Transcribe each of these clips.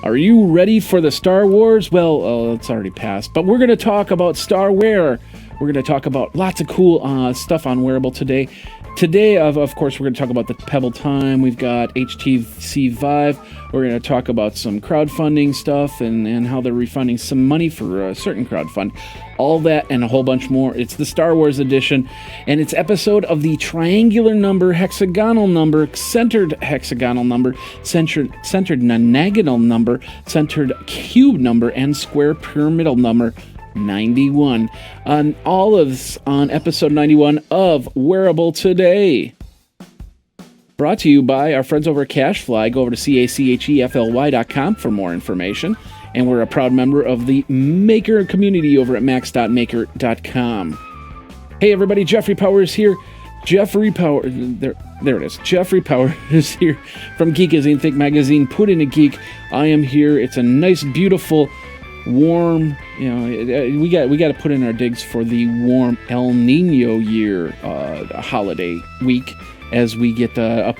Are you ready for the Star Wars? Well, it's already passed, but we're going to talk about Star Wear. We're going to talk about lots of cool stuff on Wearable today. Today, of course, we're going to talk about the Pebble Time. We've got HTC Vive. We're going to talk about some crowdfunding stuff and how they're refunding some money for a certain crowdfund. All that and a whole bunch more. It's the Star Wars edition, and it's episode of the triangular number, hexagonal number, centered hexagonal number, centered nonagonal number, centered cube number, and square pyramidal number 91. On episode 91 of Wearable Today. Brought to you by our friends over at CashFly. Go over to CACHEFLY.com for more information. And we're a proud member of the Maker community over at max.maker.com. Hey everybody, Jeffrey Powers here. There it is. Jeffrey Powers is here from Geekazine, Think Magazine, Put in a Geek. I am here. It's a nice, beautiful, warm, we got to put in our digs for the warm El Nino year holiday week as we get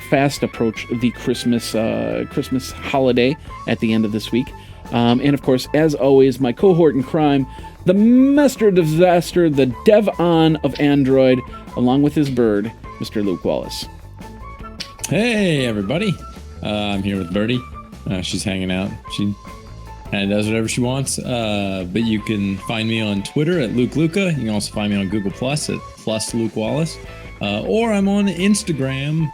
fast approach the Christmas holiday at the end of this week. And of course, as always, my cohort in crime, the Master Disaster, the Dev-On of Android, along with his bird, Mr. Luke Wallace. Hey, everybody. I'm here with Birdie. She's hanging out. She kind of does whatever she wants. But you can find me on Twitter at Luke Luca. You can also find me on Google Plus at Plus Luke Wallace. Or I'm on Instagram,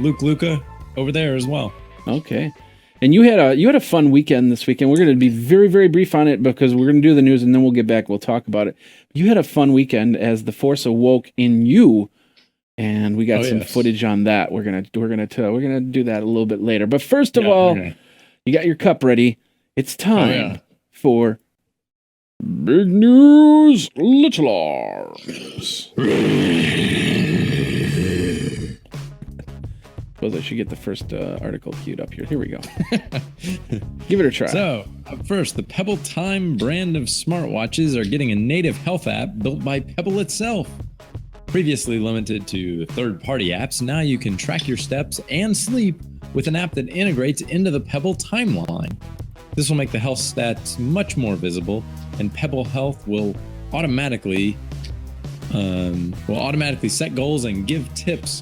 Luke Luca, over there as well. Okay. And you had a fun weekend this weekend. We're going to be very, very brief on it because we're going to do the news and then we'll get back. We'll talk about it. You had a fun weekend as the Force awoke in you, and we got some footage on that. We're gonna do that a little bit later. But first of all, you got your cup ready. It's time for Big News, Little Arms. Suppose I should get the first article queued up here. Here we go. Give it a try. So, up first, the Pebble Time brand of smartwatches are getting a native health app built by Pebble itself. Previously limited to third-party apps, now you can track your steps and sleep with an app that integrates into the Pebble timeline. This will make the health stats much more visible, and Pebble Health will automatically set goals and give tips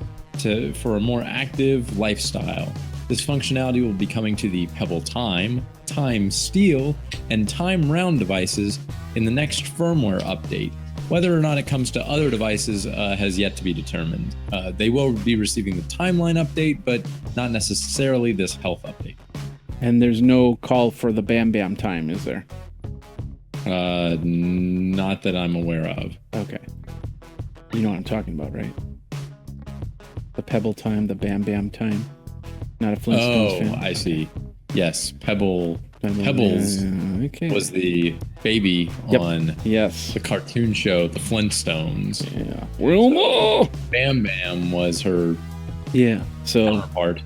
for a more active lifestyle. This functionality will be coming to the Pebble Time, Time Steel, and Time Round devices in the next firmware update. Whether or not it comes to other devices has yet to be determined. They will be receiving the timeline update, but not necessarily this health update. And there's no call for the Bam Bam time, is there? Not that I'm aware of. Okay. You know what I'm talking about, right? The Pebble time, the Bam Bam time. Not a Flintstones fan. Oh, I see. Yes, Pebbles was the baby on the cartoon show, The Flintstones. Yeah. Wilma! Bam Bam was her counterpart.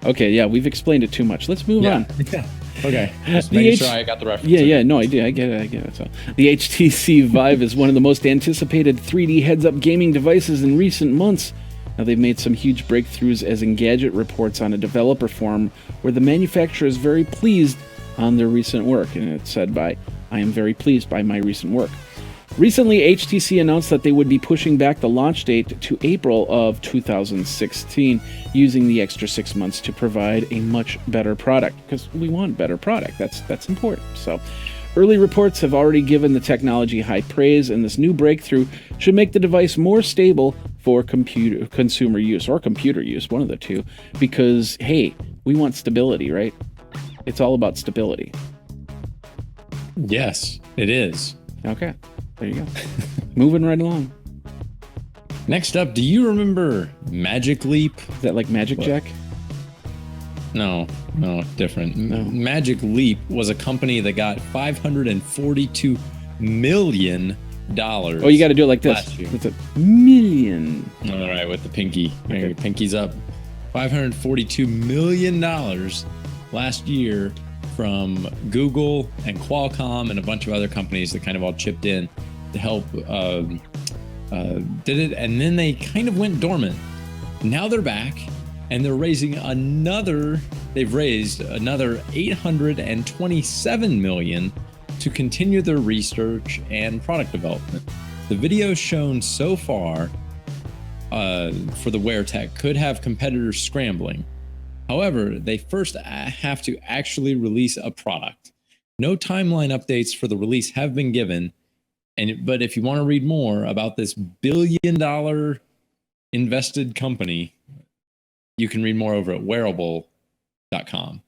Okay, yeah, we've explained it too much. Let's move on. Yeah. Okay. Just making sure I got the reference. No, I get it. So, the HTC Vive is one of the most anticipated 3D heads-up gaming devices in recent months. Now, they've made some huge breakthroughs, as Engadget reports on a developer forum where the manufacturer is very pleased on their recent work. And it said I am very pleased by my recent work. Recently, HTC announced that they would be pushing back the launch date to April of 2016, using the extra 6 months to provide a much better product, because we want better product. That's important. So, early reports have already given the technology high praise, and this new breakthrough should make the device more stable for consumer use, or computer use, one of the two, because, hey, we want stability, right? It's all about stability. Yes, it is. Okay. There you go. Moving right along. Next up, do you remember Magic Leap? Is that like Magic Jack? No, different. No. Magic Leap was a company that got $542 million. Oh, you got to do it like this. It's $1 million. All right, with the pinky. Okay. Pinky's up. $542 million last year from Google and Qualcomm and a bunch of other companies that kind of all chipped in to help did it, and then they kind of went dormant. Now they're back, and they're raising another they've raised another $827 million to continue their research and product development. The videos shown so far for the Weartech could have competitors scrambling. However, they first have to actually release a product. No timeline updates for the release have been given, but if you want to read more about this billion-dollar invested company, you can read more over at wearable.com.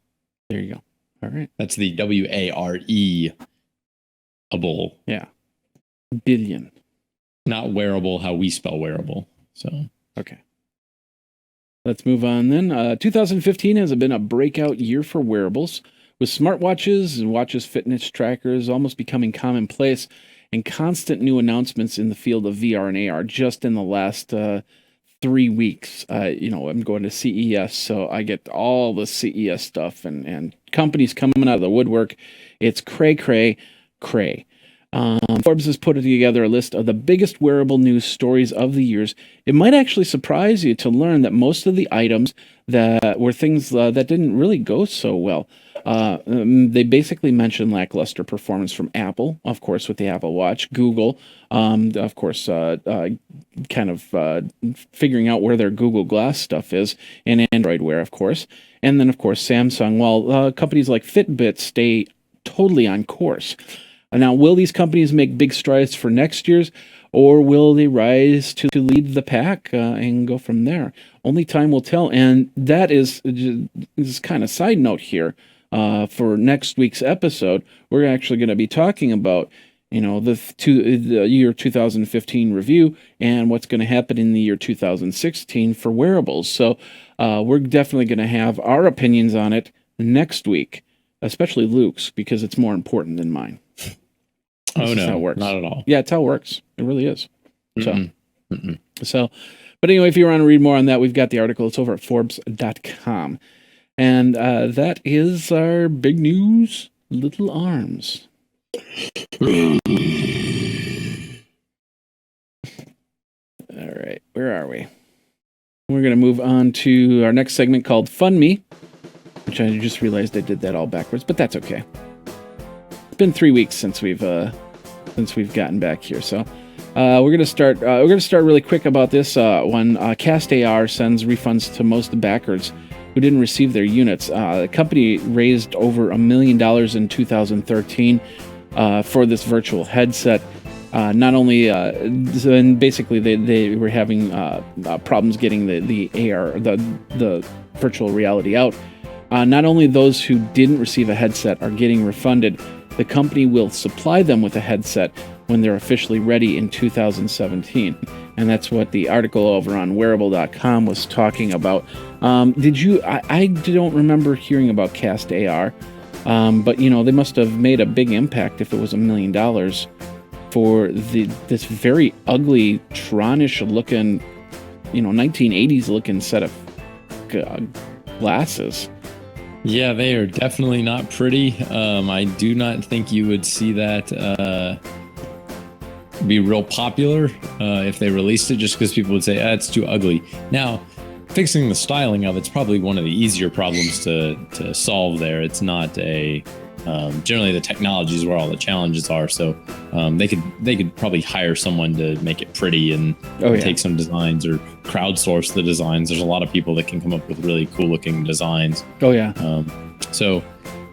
There you go. All right. That's the W-A-R-E-able. Yeah. Billion. Not wearable, how we spell wearable. So okay. Let's move on then. 2015 has been a breakout year for wearables, with smartwatches and watches fitness trackers almost becoming commonplace, and constant new announcements in the field of VR and AR just in the last 3 weeks. I'm going to CES, so I get all the CES stuff and companies coming out of the woodwork. It's cray. Forbes has put together a list of the biggest wearable news stories of the years. It might actually surprise you to learn that most of the items that were things that didn't really go so well. They basically mentioned lackluster performance from Apple, of course, with the Apple Watch, Google, of course, kind of figuring out where their Google Glass stuff is, and Android Wear, of course. And then, of course, Samsung, while companies like Fitbit stay totally on course. Now, will these companies make big strides for next year's, or will they rise to lead the pack and go from there? Only time will tell. And that is kind of side note here. For next week's episode, we're actually going to be talking about, the year 2015 review and what's going to happen in the year 2016 for wearables. So we're definitely going to have our opinions on it next week, especially Luke's, because it's more important than mine. Oh, no, how it works. Not at all. Yeah, it's how it works. It really is. So, but anyway, if you want to read more on that, we've got the article. It's over at Forbes.com. And that is our big news, Little Arms. All right, where are we? We're going to move on to our next segment called Fun Me, which I just realized I did that all backwards, but that's okay. It's been 3 weeks since we've gotten back here, so we're gonna start really quick about this one. Cast AR sends refunds to most backers who didn't receive their units. The company raised over $1 million in 2013 for this virtual headset. Not only, and basically they were having problems getting the AR, the virtual reality out. Not only those who didn't receive a headset are getting refunded, the company will supply them with a headset when they're officially ready in 2017. And that's what the article over on Wearable.com was talking about. I don't remember hearing about Cast AR, but they must have made a big impact if it was $1 million for this very ugly, Tronish looking, 1980s looking set of glasses. Yeah, they are definitely not pretty. I do not think you would see that be real popular if they released it, just because people would say, it's too ugly. Now, fixing the styling of it's probably one of the easier problems to solve there. It's not a generally the technology is where all the challenges are. So they could probably hire someone to make it pretty and take some designs or crowdsource the designs. There's a lot of people that can come up with really cool looking designs. Oh yeah.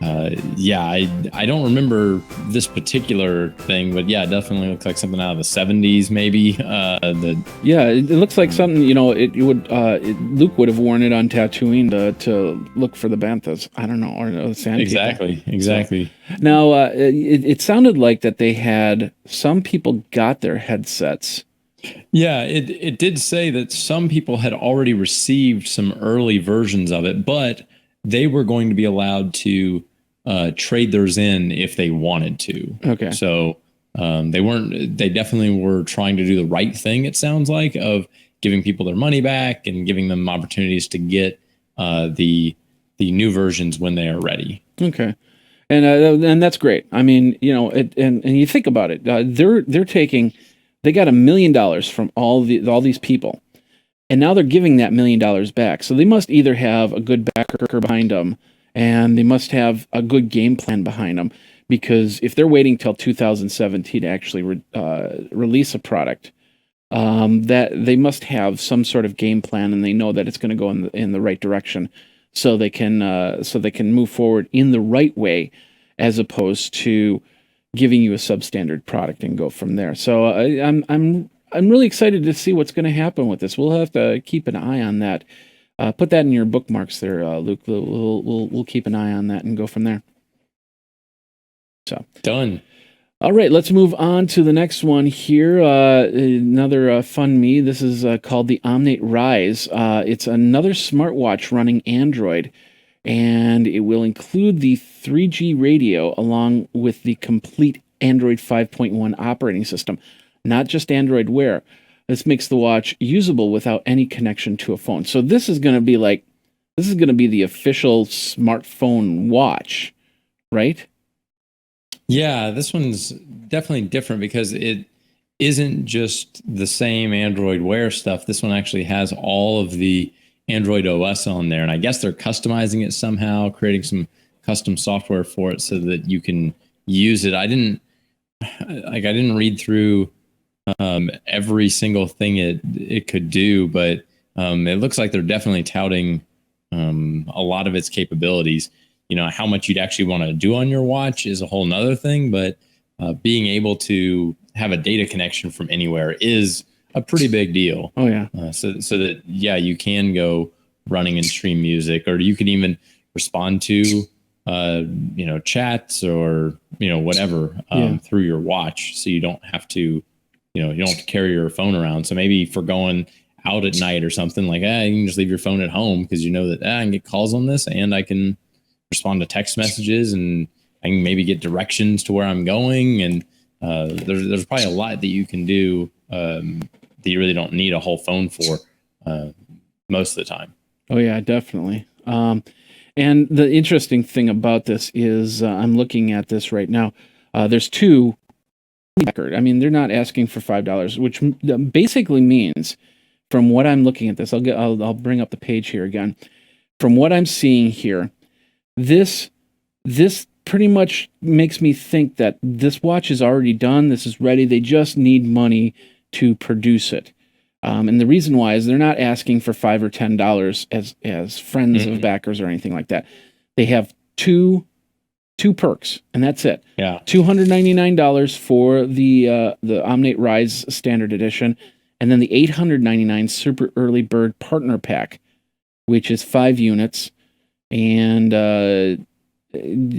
I don't remember this particular thing, but yeah, it definitely looks like something out of the 70s, maybe. It looks like something, Luke would have worn it on Tatooine to look for the banthas. I don't know, or the sand Exactly. So, now, it sounded like that they had, some people got their headsets. Yeah, it did say that some people had already received some early versions of it, but they were going to be allowed to trade theirs in if they wanted to. Okay. So they definitely were trying to do the right thing, it sounds like, of giving people their money back and giving them opportunities to get the new versions when they are ready. Okay. And that's great. I mean, and you think about it, they got $1 million from all these people. And now they're giving that $1 million back. So they must either have a good backer behind them, and they must have a good game plan behind them. Because if they're waiting till 2017 to actually release a product, that they must have some sort of game plan, and they know that it's going to go in the right direction, so they can move forward in the right way, as opposed to giving you a substandard product and go from there. So I'm really excited to see what's going to happen with this. We'll have to keep an eye on that. Put that in your bookmarks there, Luke. We'll keep an eye on that and go from there. So done. All right, let's move on to the next one here. Another fun me. This is called the Omnate Rise. It's another smartwatch running Android, and it will include the 3G radio along with the complete Android 5.1 operating system, not just Android Wear. This makes the watch usable without any connection to a phone. So this is going to be the official smartphone watch, right? Yeah, this one's definitely different because it isn't just the same Android Wear stuff. This one actually has all of the Android OS on there, and I guess they're customizing it somehow, creating some custom software for it so that you can use it. I didn't read through every single thing it could do, but it looks like they're definitely touting a lot of its capabilities. How much you'd actually want to do on your watch is a whole nother thing, but being able to have a data connection from anywhere is a pretty big deal. Oh yeah. So that, yeah, you can go running and stream music, or you can even respond to, chats or, whatever, through your watch. So you don't have to, you don't have to carry your phone around. So maybe for going out at night or something like, you can just leave your phone at home because you know that I can get calls on this and I can respond to text messages, and I can maybe get directions to where I'm going. And there's probably a lot that you can do that you really don't need a whole phone for most of the time. Oh yeah, definitely. And the interesting thing about this is I'm looking at this right now. There's two. I mean, they're not asking for $5, which basically means, from what I'm looking at this, I'll bring up the page here again. From what I'm seeing here, this pretty much makes me think that this watch is already done. This is ready. They just need money to produce it. And the reason why is they're not asking for $5 or $10 as friends of backers or anything like that. They have two perks, and that's it. Yeah, $299 for the Omnate Rise Standard Edition, and then the $899 Super Early Bird Partner Pack, which is 5 units. And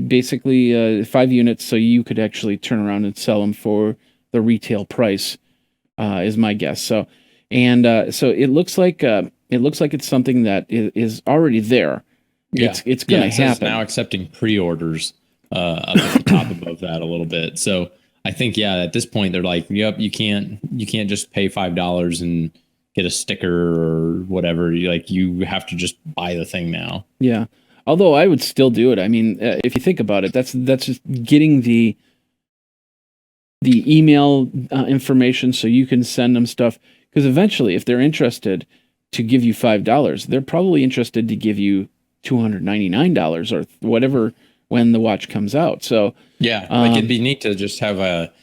basically 5 units, so you could actually turn around and sell them for the retail price, is my guess. So it looks like it's something that is already there. Yeah, it's going to happen. Now accepting pre-orders up at the top above that a little bit. So I think at this point they're like, yep, you can't just pay $5 and get a sticker or whatever. You have to just buy the thing now. Yeah. Although I would still do it. I mean, if you think about it, that's just getting the email information so you can send them stuff. Because eventually, if they're interested to give you $5, they're probably interested to give you $299 or whatever when the watch comes out. So yeah, it'd be neat to just have a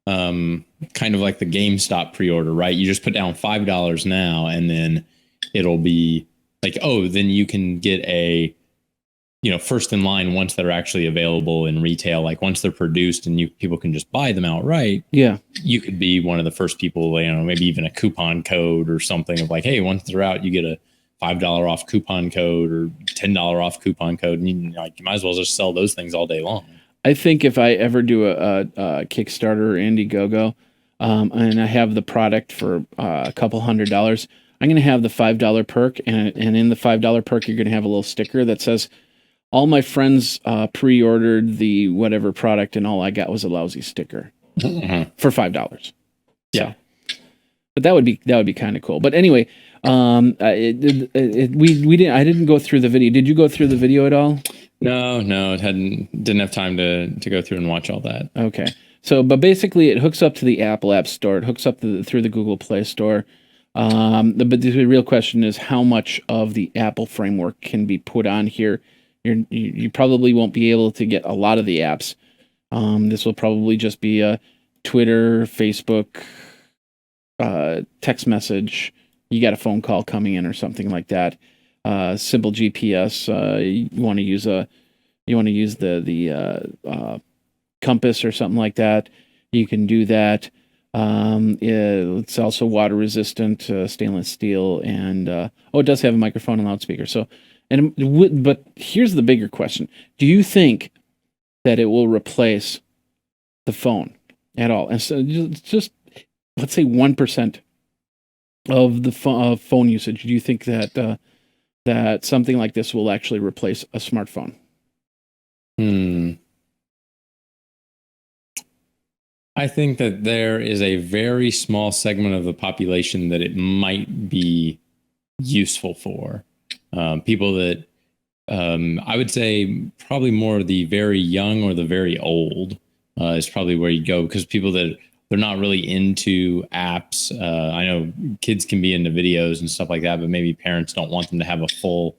kind of like the GameStop pre-order, right? You just put down $5 now, and then it'll be like, then you can get a first in line once they're actually available in retail. Like once they're produced and people can just buy them outright. Yeah, you could be one of the first people. Maybe even a coupon code or something of like, hey, once they're out, you get a $5 off coupon code or $10 off coupon code, and you might as well just sell those things all day long. I think if I ever do a Kickstarter or Indiegogo, and I have the product for a couple $100, I'm going to have the $5 perk, and in the $5 perk, you're going to have a little sticker that says, all my friends pre-ordered the whatever product, and all I got was a lousy sticker for $5. Yeah, so, but that would be kind of cool. But anyway, we didn't. I didn't go through the video. Did you go through the video at all? No, didn't have time to go through and watch all that. Okay, so but basically, it hooks up to the Apple App Store. It hooks up through the Google Play Store. But the real question is how much of the Apple framework can be put on here. You probably won't be able to get a lot of the apps. This will probably just be a Twitter, Facebook, text message. You got a phone call coming in or something like that. Simple GPS. You want to use the compass or something like that. You can do that. It's also water resistant, stainless steel, and it does have a microphone and loudspeaker. So, but here's the bigger question: do you think that it will replace the phone at all? And so, just let's say 1% of the phone usage. Do you think that that something like this will actually replace a smartphone? I think that there is a very small segment of the population that it might be useful for. People that I would say probably more the very young or the very old is probably where you go, because people that they're not really into apps. I know kids can be into videos and stuff like that, but maybe parents don't want them to have a full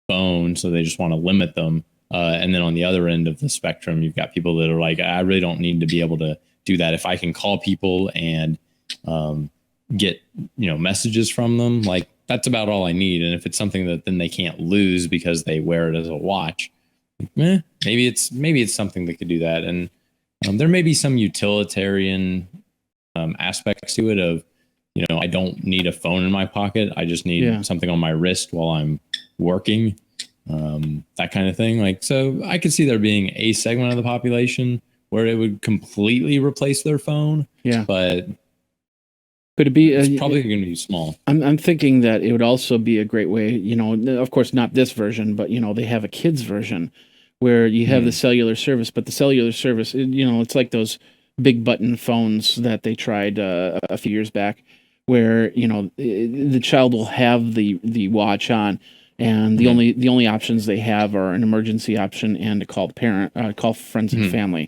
phone, so they just want to limit them. And then on the other end of the spectrum, you've got people that are like, I really don't need to be able to do that. If I can call people and get messages from them, like that's about all I need. And if it's something that then they can't lose because they wear it as a watch, maybe it's something that could do that. And there may be some utilitarian aspects to it of, I don't need a phone in my pocket. I just need something on my wrist while I'm working, that kind of thing. Like, so I could see there being a segment of the population where it would completely replace their phone. Yeah. But could it be? It's probably going to be small. I'm thinking that it would also be a great way, of course, not this version, but, they have a kids version where you have the cellular service, but the cellular service, it's like those big button phones that they tried a few years back where, the child will have the watch on, and the only options they have are an emergency option and to call call friends and family,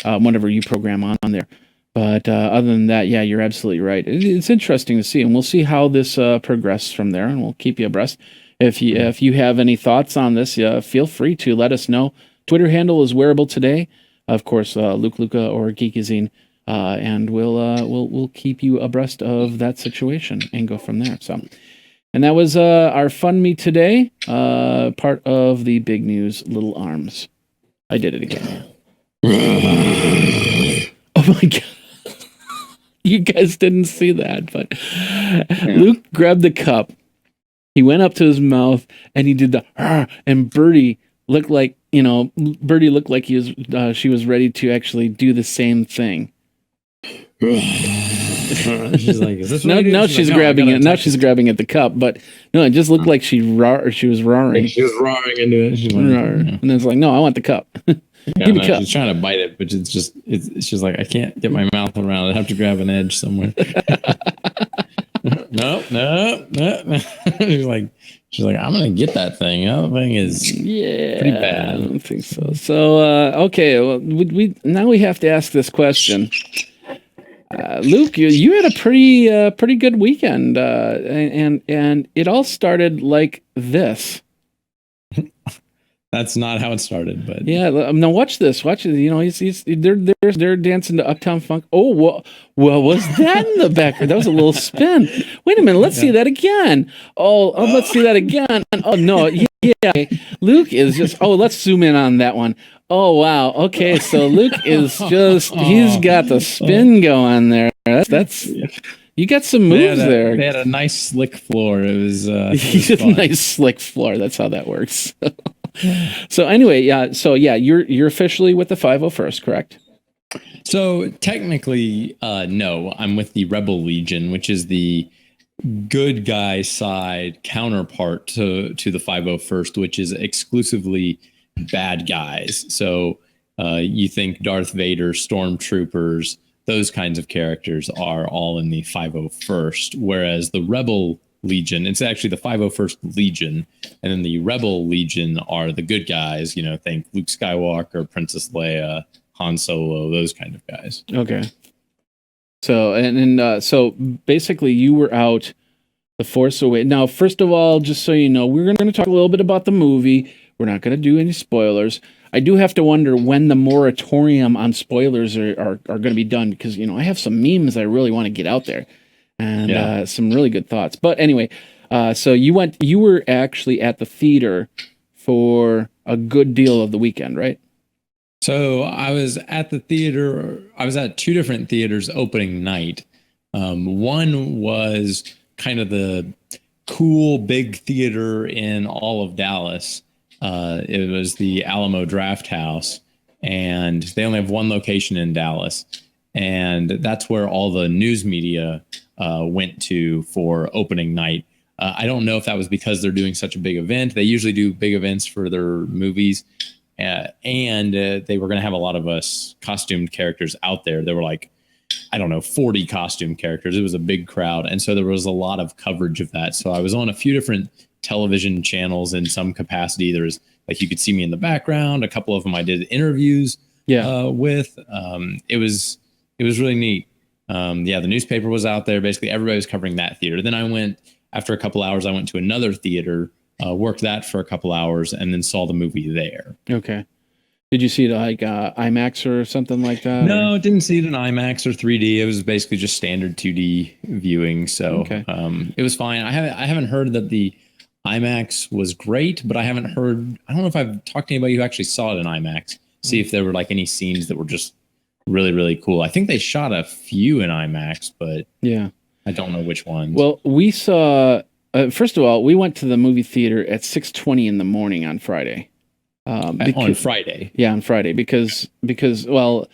whenever you program on there. But other than that, yeah, you're absolutely right. It's interesting to see, and we'll see how this progresses from there, and we'll keep you abreast. If you have any thoughts on this, feel free to let us know. Twitter handle is Wearable Today, of course, Luke Luca or Geekazine, and we'll keep you abreast of that situation and go from there. So, and that was our Fun Me Today, part of the Big News Little Arms. I did it again. Oh my God. You guys didn't see that, but Luke grabbed the cup. He went up to his mouth and he did the and Birdie looked like she was ready to actually do the same thing. She's like, is this now she's grabbing it. Now she's grabbing at the cup, but no, it just looked like she was roaring. She was roaring into it. She's like, and then it's like, no, I want the cup. Give me cup. She's trying to bite it, but it's just like, I can't get my mouth around it. I have to grab an edge somewhere. No. She's like, I'm gonna get that thing. That thing is pretty bad. I don't think so. So okay, well, now we have to ask this question. Luke, you had a pretty good weekend, and it all started like this. That's not how it started, but yeah. Now watch this. Watch it. They're dancing to Uptown Funk. Oh, what was that in the background? That was a little spin. Wait a minute. Let's see that again. Oh, let's see that again. Oh no, yeah. Luke is just. Oh, let's zoom in on that one. Oh wow. Okay, so Luke is just. He's got the spin going there. That's. You got some moves there. They had a nice slick floor. It was. A nice slick floor. That's how that works. So anyway, yeah. So yeah, you're officially with the 501st, correct? So technically, no. I'm with the Rebel Legion, which is the good guy side counterpart to the 501st, which is exclusively bad guys. So you think Darth Vader, stormtroopers, those kinds of characters are all in the 501st, whereas the Rebel Legion, it's actually the 501st Legion, and then the Rebel Legion are the good guys. Think Luke Skywalker, Princess Leia, Han Solo, those kind of guys. Okay. So so basically, you were out The Force Awakens. Now, first of all, just so you know, we're going to talk a little bit about the movie. We're not going to do any spoilers. I do have to wonder when the moratorium on spoilers are going to be done, because, I have some memes I really want to get out there, and some really good thoughts. But anyway, so you were actually at the theater for a good deal of the weekend, right? So I was at the theater. I was at two different theaters opening night. One was kind of the cool big theater in all of Dallas. It was the Alamo Draft House, and they only have one location in Dallas, and that's where all the news media went to for opening night. I don't know if that was because they're doing such a big event. They usually do big events for their movies, and they were going to have a lot of us costumed characters out there. There were like, I don't know, 40 costume characters. It was a big crowd, and so there was a lot of coverage of that. So I was on a few different television channels in some capacity. There's like, you could see me in the background. A couple of them I did interviews with. It was really neat. The newspaper was out there. Basically, everybody was covering that theater. Then I went, after a couple hours, I went to another theater, worked that for a couple hours, and then saw the movie there. Okay. Did you see it like IMAX or something like that? No, or? Didn't see it in IMAX or 3D. It was basically just standard 2D viewing. So it was fine. I haven't heard that the IMAX was great, but I haven't heard. I don't know if I've talked to anybody who actually saw it in IMAX. See if there were like any scenes that were just really, really cool. I think they shot a few in IMAX, but I don't know which ones. Well, we saw. First of all, we went to the movie theater at 6:20 in the morning on Friday. On Friday. Yeah, on Friday, because for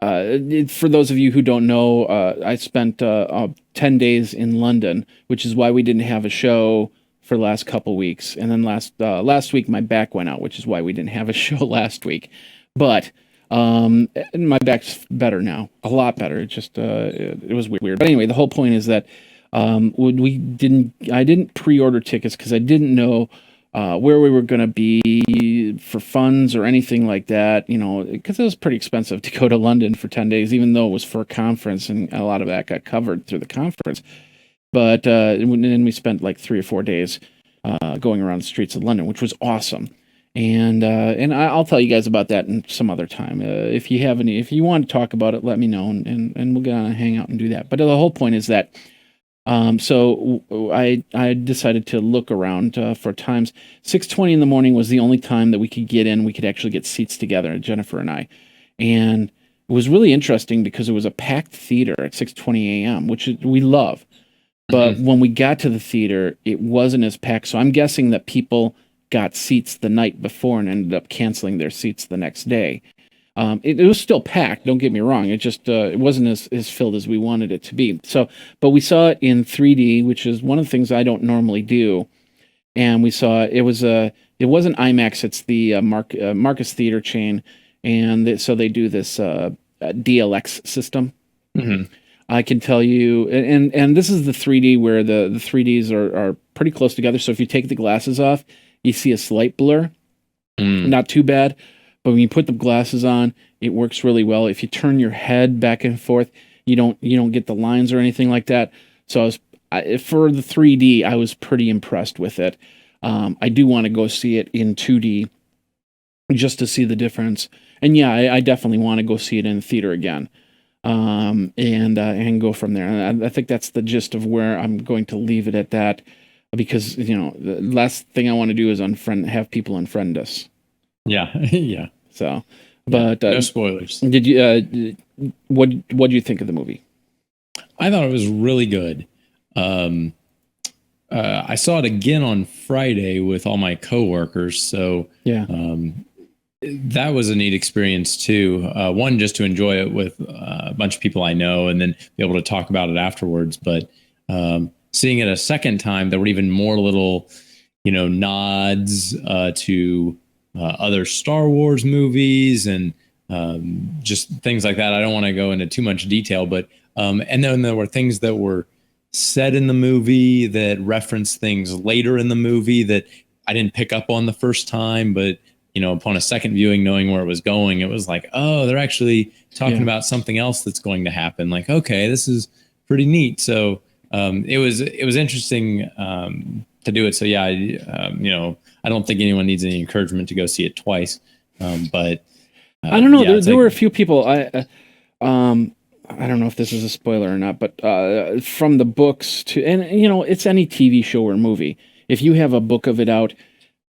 those of you who don't know, I spent 10 days in London, which is why we didn't have a show for the last couple weeks. And then last week my back went out, which is why we didn't have a show last week. But my back's better now, a lot better. It just it was weird. But anyway, the whole point is that I didn't pre-order tickets because I didn't know where we were going to be for funds or anything like that, because it was pretty expensive to go to London for 10 days, even though it was for a conference, and a lot of that got covered through the conference. But then we spent like 3 or 4 days going around the streets of London, which was awesome. And I'll tell you guys about that in some other time. If you want to talk about it, let me know, and we'll get on and hang out and do that. But the whole point is that so I decided to look around for times. 6:20 in the morning was the only time that we could get in. We could actually get seats together, Jennifer and I. And it was really interesting because it was a packed theater at 6:20 a.m., which we love. But when we got to the theater, it wasn't as packed. So I'm guessing that people got seats the night before and ended up canceling their seats the next day. It was still packed, don't get me wrong. It just it wasn't as filled as we wanted it to be. So, but we saw it in 3D, which is one of the things I don't normally do. And we saw it wasn't IMAX, it's the Marcus Theater chain, and so they do this DLX system. I can tell you, and this is the 3D where the 3Ds are pretty close together. So if you take the glasses off, you see a slight blur. Not too bad. But when you put the glasses on, it works really well. If you turn your head back and forth, you don't get the lines or anything like that. So for the 3D, I was pretty impressed with it. I do want to go see it in 2D just to see the difference. And yeah, I definitely want to go see it in the theater again, and go from there. And I think that's the gist of where I'm going to leave it at that, because the last thing I want to do is have people unfriend us. Yeah. So, but no spoilers. Did you? What do you think of the movie? I thought it was really good. I saw it again on Friday with all my coworkers. So that was a neat experience too. One, just to enjoy it with a bunch of people I know, and then be able to talk about it afterwards. But seeing it a second time, there were even more little, nods to other Star Wars movies and just things like that. I don't want to go into too much detail, but and then there were things that were said in the movie that reference things later in the movie that I didn't pick up on the first time, but upon a second viewing, knowing where it was going, it was like, oh, they're actually talking about something else that's going to happen. Like, okay, this is pretty neat. So it was interesting to do it. So yeah, I don't think anyone needs any encouragement to go see it twice. But I don't know. There were a few people. I don't know if this is a spoiler or not, but from the books to, and it's any TV show or movie. If you have a book of it out,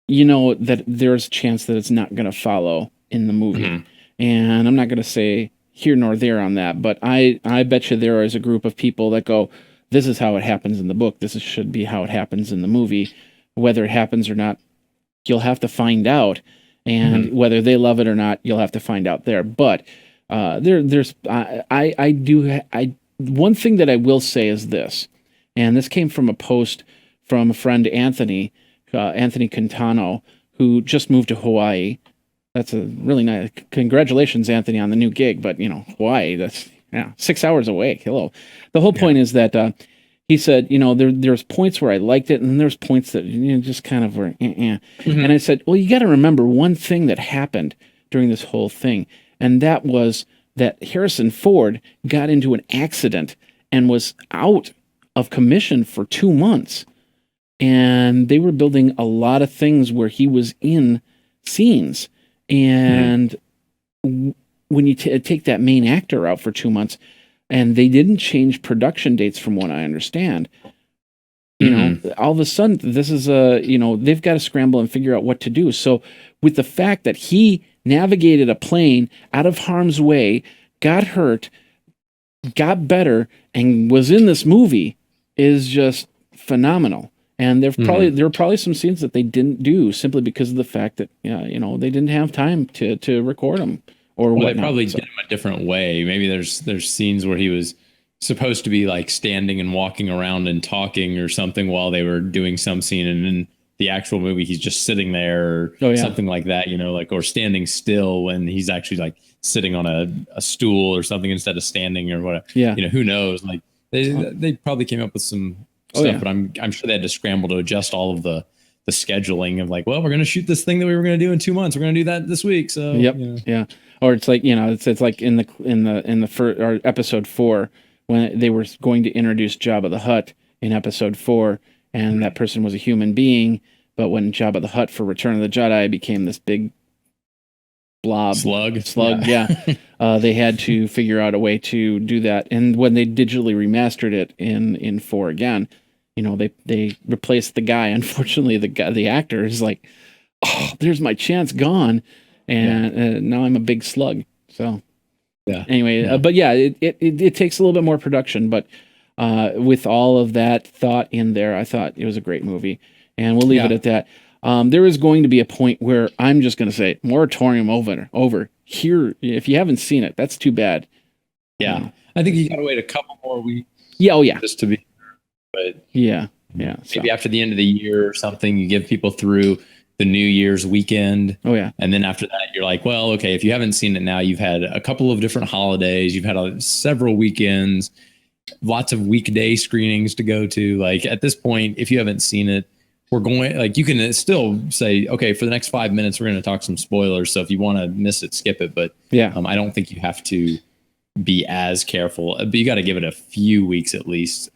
you know that there's a chance that it's not going to follow in the movie. Mm-hmm. And I'm not going to say here nor there on that, but I bet you there is a group of people that go, this is how it happens in the book. Should be how it happens in the movie. Whether it happens or not, you'll have to find out. And mm-hmm. whether they love it or not, you'll have to find out there. But one thing that I will say is this, and this came from a post from a friend, Anthony Quintano, who just moved to Hawaii. That's a really nice, congratulations, Anthony, on the new gig. But Hawaii, that's 6 hours away. Hello. The whole point is that he said, there's points where I liked it, and there's points that just kind of were. Mm-hmm. And I said, well, you got to remember one thing that happened during this whole thing. And that was that Harrison Ford got into an accident and was out of commission for 2 months. And they were building a lot of things where he was in scenes. And when you take that main actor out for 2 months, and they didn't change production dates from what I understand, all of a sudden, this is they've got to scramble and figure out what to do. So with the fact that he navigated a plane out of harm's way, got hurt, got better, and was in this movie is just phenomenal. And there were probably some scenes that they didn't do simply because of the fact that they didn't have time to record them or whatnot. They probably did them a different way. Maybe there's scenes where he was supposed to be like standing and walking around and talking or something while they were doing some scene, and in the actual movie he's just sitting there or something like that, or standing still when he's actually like sitting on a stool or something instead of standing or whatever. Yeah. Who knows? Like they probably came up with some stuff, but I'm sure they had to scramble to adjust all of the scheduling of like, well, we're going to shoot this thing that we were going to do in 2 months. We're going to do that this week. So yeah. Or it's like it's like in the first or episode 4 when they were going to introduce Jabba the Hutt in episode 4, and that person was a human being, but when Jabba the Hutt for Return of the Jedi became this big blob slug, they had to figure out a way to do that. And when they digitally remastered it in 4 again, they replaced the guy. Unfortunately, the actor is like, oh, there's my chance gone, and now I'm a big slug. So anyway, but it takes a little bit more production, but with all of that thought in there, I thought it was a great movie, and we'll leave it at that. There is going to be a point where I'm just going to say moratorium over here. If you haven't seen it, that's too bad. Yeah, I think you got to wait a couple more weeks. Yeah, just to be. But yeah. Maybe after the end of the year or something, you give people through the New Year's weekend. Oh yeah, and then after that, you're like, well, okay. If you haven't seen it now, you've had a couple of different holidays. You've had several weekends, lots of weekday screenings to go to. Like at this point, if you haven't seen it, we're going, like, you can still say, okay, for the next 5 minutes, we're going to talk some spoilers. So if you want to miss it, skip it. But I don't think you have to be as careful, but you got to give it a few weeks at least.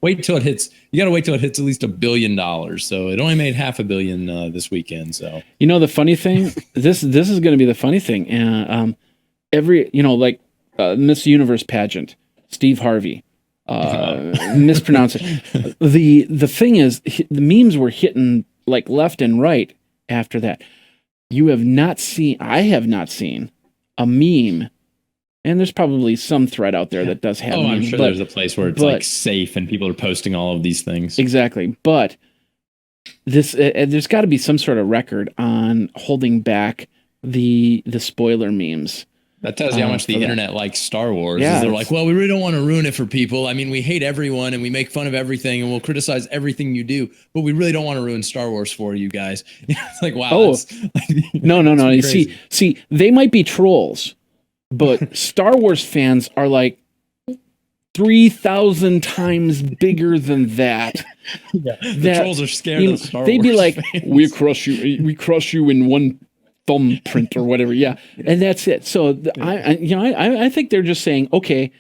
Wait till it hits. You got to wait till it hits at least $1 billion. So it only made $500 million this weekend. So the funny thing, this is going to be the funny thing. Every Miss Universe pageant, Steve Harvey. Mispronounce it. The thing is, the memes were hitting like left and right after that. I have not seen a meme, and there's probably some thread out there that does have memes. I'm sure there's a place where it's like safe and people are posting all of these things. Exactly. But there's got to be some sort of record on holding back the spoiler memes. That tells you how much the internet likes Star Wars. Yeah, they're like, well, we really don't want to ruin it for people. I mean, we hate everyone and we make fun of everything and we'll criticize everything you do, but we really don't want to ruin Star Wars for you guys. It's like, wow. Oh, no. You see, they might be trolls, but Star Wars fans are like 3,000 times bigger than that. The trolls are scared of Star Wars. They'd be like, fans. we crush you in one thumbprint or whatever. Yeah. And that's it. So I think they're just saying, okay,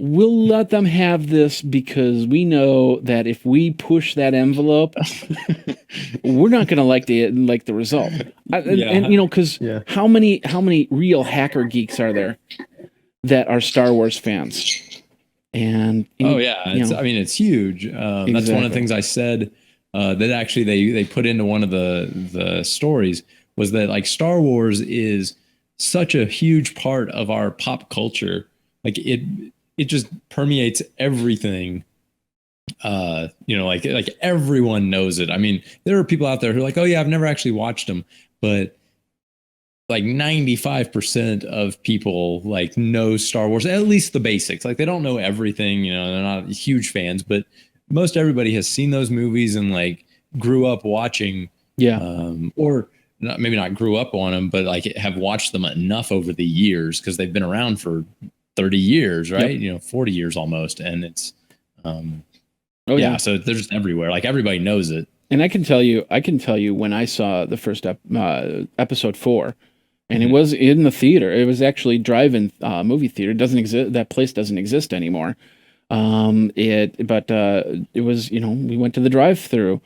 we'll let them have this because we know that if we push that envelope, we're not going to like the result. And because how many real hacker geeks are there that are Star Wars fans? And it's huge. Exactly. That's one of the things I said that actually they put into one of the stories was that like Star Wars is such a huge part of our pop culture. Like it just permeates everything. Like everyone knows it. I mean, there are people out there who are like, oh yeah, I've never actually watched them, but like 95% of people like know Star Wars, at least the basics. Like they don't know everything, they're not huge fans, but most everybody has seen those movies and like grew up watching. Or maybe not grew up on them, but like have watched them enough over the years because they've been around for 30 years, right? 40 years almost. And it's, so they're just everywhere. Like everybody knows it. And I can tell you when I saw the first episode 4, and it was in the theater. It was actually drive-in movie theater. It doesn't exist. That place doesn't exist anymore. It was, we went to the drive-through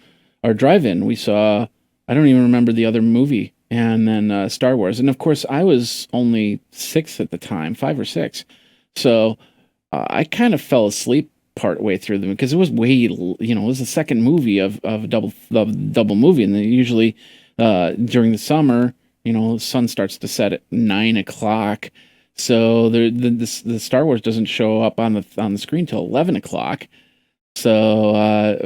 or drive-in. We saw, I don't even remember the other movie, and then Star Wars. And of course, I was only 6 at the time, 5 or 6. So I kind of fell asleep part way through them because it was it was the second movie of a double movie, and then usually during the summer, the sun starts to set at 9 o'clock, so the Star Wars doesn't show up on the screen till 11 o'clock. So,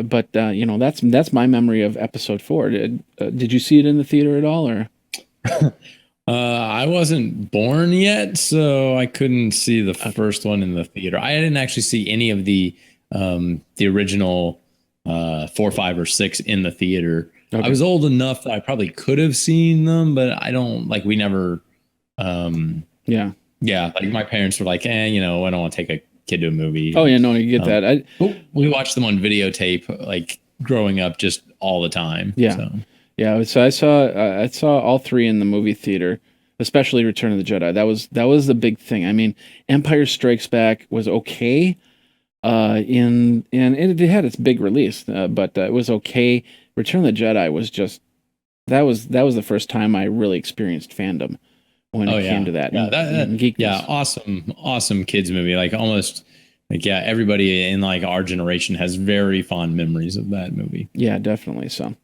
that's my memory of Episode 4. Did you see it in the theater at all, or? I wasn't born yet, so I couldn't see the first one in the theater. I didn't actually see any of the original 4, 5, or 6 in the theater. Okay. I was old enough that I probably could have seen them, but I don't like. We never. Like my parents were like, I don't want to take a kid to a movie. Oh yeah, no, you get that. We watched them on videotape, like growing up, just all the time. Yeah. So. Yeah, so I saw all 3 in the movie theater, especially Return of the Jedi. That was the big thing. I mean, Empire Strikes Back was okay, and it had its big release, but it was okay. Return of the Jedi was just that was the first time I really experienced fandom when it came to that. Awesome kids movie. Like almost like everybody in like our generation has very fond memories of that movie. Yeah, definitely. So.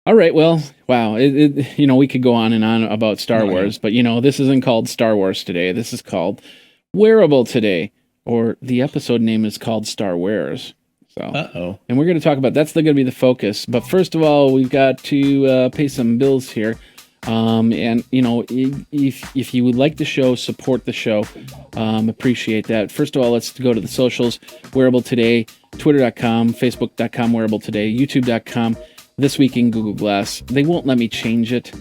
All right, well, wow, we could go on and on about Star Wars, but this isn't called Star Wars today. This is called Wearable today, or the episode name is called Star Wares. So, and we're going to talk about that's going to be the focus. But first of all, we've got to pay some bills here. And if you would like the show, support the show. Appreciate that. First of all, let's go to the socials. Wearable Today, Twitter.com, Facebook.com, Wearable Today, YouTube.com. This Week in Google Glass. They won't let me change it,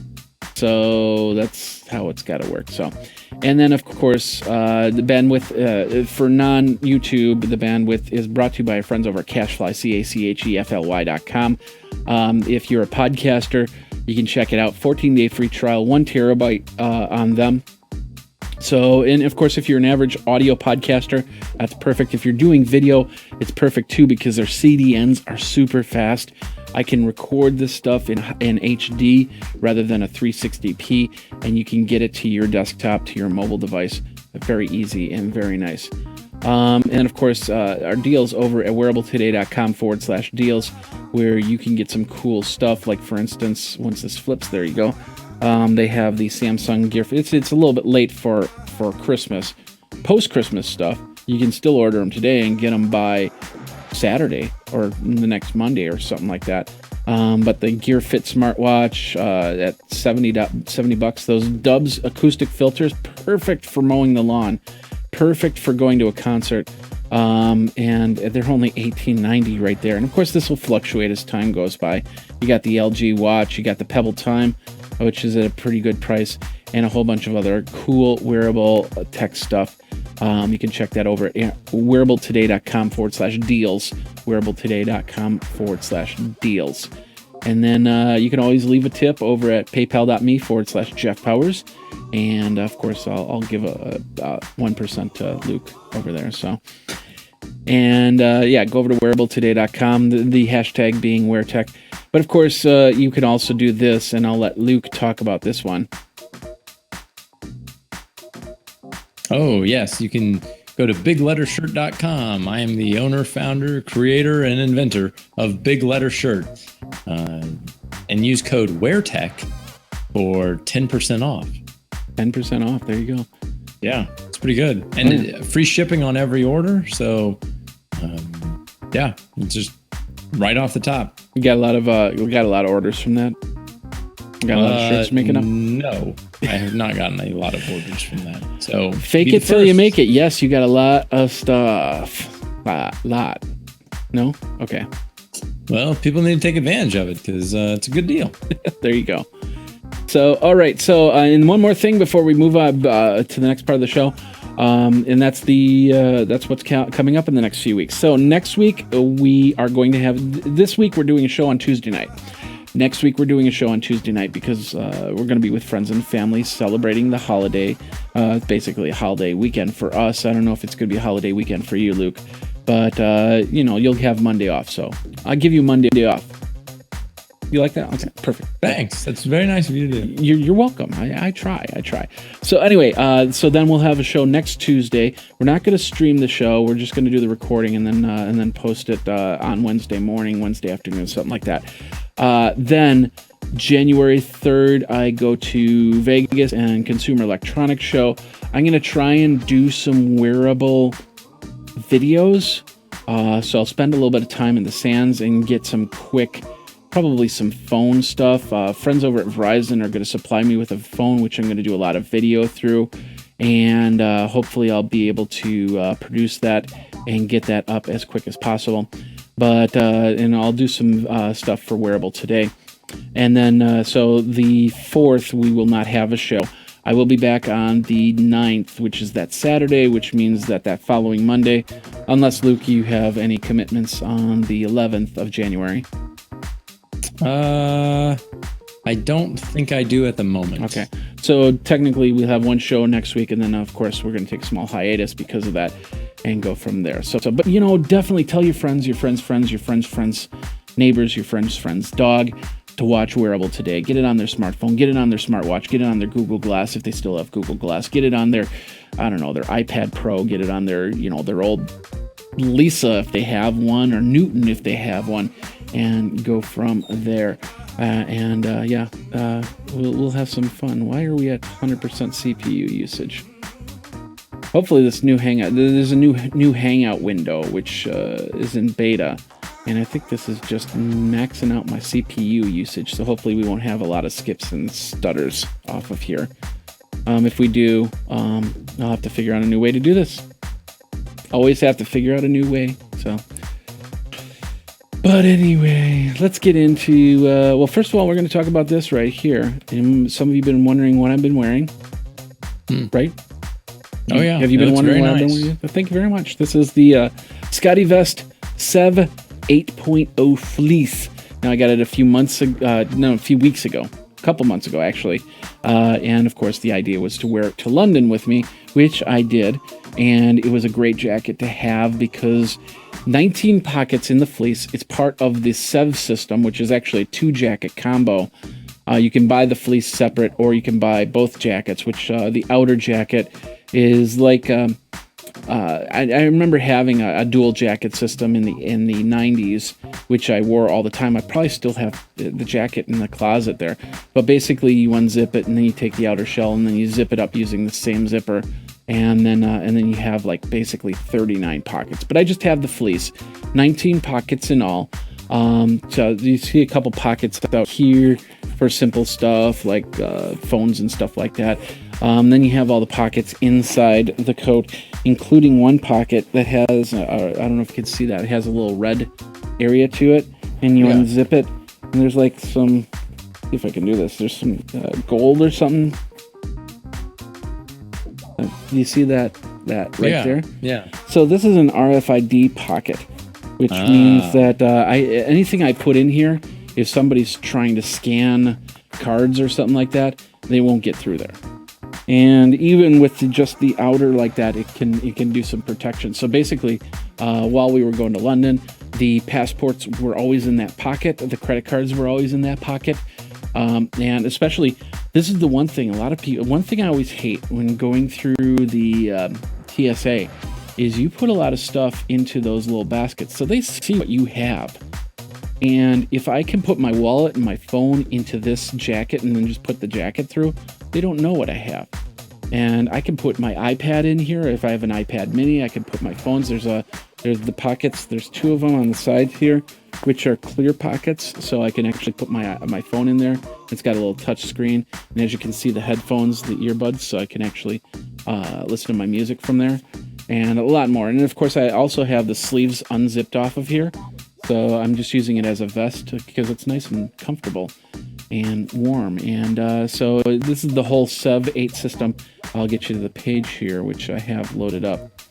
so that's how it's got to work. So, and then of course the bandwidth for non-YouTube, the bandwidth is brought to you by our friends over at Cachefly, CACHEFLY.com. If you're a podcaster, you can check it out. 14-day free trial, 1 terabyte on them. So, and of course, if you're an average audio podcaster, that's perfect. If you're doing video, it's perfect too because their CDNs are super fast. I can record this stuff in HD rather than a 360p, and you can get it to your desktop, to your mobile device. Very easy and very nice. And of course, our deals over at wearabletoday.com/deals, where you can get some cool stuff. Like, for instance, once this flips, there you go. They have the Samsung Gear. It's a little bit late for Christmas. Post-Christmas stuff, you can still order them today and get them by Saturday or the next Monday or something like that. But the Gear Fit smartwatch at $70, those Dubs acoustic filters, perfect for mowing the lawn, perfect for going to a concert. And they're only $18.90 right there. And of course, this will fluctuate as time goes by. You got the LG watch, you got the Pebble Time, which is at a pretty good price, and a whole bunch of other cool wearable tech stuff. You can check that over at wearabletoday.com/deals, wearabletoday.com/deals. And then you can always leave a tip over at paypal.me/Jeff Powers. And of course, I'll give a 1% to Luke over there. So, And go over to wearabletoday.com, the hashtag being Weartech. But of course, you can also do this, and I'll let Luke talk about this one. Oh, yes. You can go to biglettershirt.com. I am the owner, founder, creator, and inventor of Big Letter Shirt. And use code Weartech for 10% off. 10% off. There you go. Yeah, it's pretty good. And free shipping on every order. So, it's just right off the top. We got a lot of orders from that. You got a lot of shirts making up? No, I have not gotten a lot of orders from that. So fake it till you make it. Yes, you got a lot of stuff. Lot. No? Okay. Well, people need to take advantage of it because it's a good deal. There you go. So, all right. So, and one more thing before we move on to the next part of the show, and that's what's coming up in the next few weeks. So, next week we are going to have. This week we're doing a show on Tuesday night. Next week we're doing a show on Tuesday night because we're going to be with friends and family celebrating the holiday. Basically a holiday weekend for us. I don't know if it's going to be a holiday weekend for you, Luke, but you'll have Monday off. So I'll give you Monday off. You like that? Okay, perfect. Thanks. That's very nice of you to do. You're welcome. I try. So anyway, so then we'll have a show next Tuesday. We're not going to stream the show. We're just going to do the recording and then post it on Wednesday morning, Wednesday afternoon, something like that. Then January 3rd, I go to Vegas and Consumer Electronics Show. I'm going to try and do some wearable videos. So I'll spend a little bit of time in the sands and get some quick, probably some phone stuff. Friends over at Verizon are going to supply me with a phone, which I'm going to do a lot of video through. And hopefully I'll be able to produce that and get that up as quick as possible. But and I'll do some stuff for Wearable today. And then, so the 4th, we will not have a show. I will be back on the 9th, which is that Saturday, which means that following Monday, unless, Luke, you have any commitments on the 11th of January. I don't think I do at the moment. Okay. So technically we'll have one show next week, and then of course we're going to take a small hiatus because of that and go from there. So but definitely tell your friends, your friends' neighbors, your friends' dog to watch Wearable today. Get it on their smartphone, get it on their smartwatch, get it on their Google Glass if they still have Google Glass, get it on their, their iPad Pro, get it on their, their old Lisa if they have one, or Newton if they have one, and go from there. We'll have some fun. Why are we at 100% CPU usage? Hopefully this new Hangout, there's a new Hangout window, which is in beta, and I think this is just maxing out my CPU usage, so hopefully we won't have a lot of skips and stutters off of here. If we do, I'll have to figure out a new way to do this. Always have to figure out a new way, so... But anyway, let's get into, first of all, we're going to talk about this right here. And some of you have been wondering what I've been wearing, right? Oh, yeah. Have you been wondering what I've been wearing? Thank you very much. This is the Scotty Vest Sev 8.0 Fleece. Now, I got it a few weeks ago. A couple months ago, actually. And, of course, the idea was to wear it to London with me, which I did. And it was a great jacket to have because 19 pockets in the fleece. It's part of the Sev system, which is actually a 2-jacket combo. You can buy the fleece separate, or you can buy both jackets, which the outer jacket is like... I remember having a dual jacket system in the 90s, which I wore all the time. I probably still have the jacket in the closet there. But basically, you unzip it, and then you take the outer shell, and then you zip it up using the same zipper. And then you have like basically 39 pockets. But I just have the fleece, 19 pockets in all. So you see a couple pockets out here for simple stuff like phones and stuff like that. Then you have all the pockets inside the coat, including one pocket that has, I don't know if you can see that, it has a little red area to it. And you unzip it, and there's like some, see if I can do this, there's some gold or something. You see that right there? Yeah. So this is an RFID pocket, which means that anything I put in here, if somebody's trying to scan cards or something like that, they won't get through there. And even with just the outer like that, it can do some protection. So basically, while we were going to London, the passports were always in that pocket. The credit cards were always in that pocket. And especially, this is the one thing one thing I always hate when going through the TSA is you put a lot of stuff into those little baskets, so they see what you have. And if I can put my wallet and my phone into this jacket and then just put the jacket through, they don't know what I have. And I can put my iPad in here. If I have an iPad mini, I can put my phones. There's the pockets. There's 2 of them on the side here, which are clear pockets. So I can actually put my phone in there. It's got a little touch screen. And as you can see, the headphones, the earbuds, so I can actually listen to my music from there. And a lot more. And of course, I also have the sleeves unzipped off of here. So I'm just using it as a vest because it's nice and comfortable and warm. And so this is the whole Sev 8 system. I'll get you to the page here, which I have loaded up.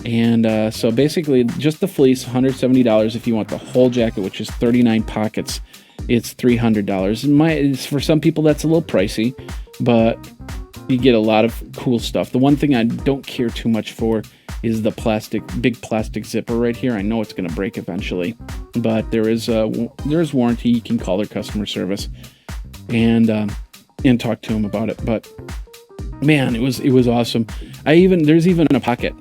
And so basically, just the fleece, $170. If you want the whole jacket, which is 39 pockets, it's $300. For some people, that's a little pricey, but you get a lot of cool stuff. The one thing I don't care too much for is the big plastic zipper right here. I know it's going to break eventually, but there's warranty. You can call their customer service and talk to them about it. But man, it was awesome. There's even a pocket.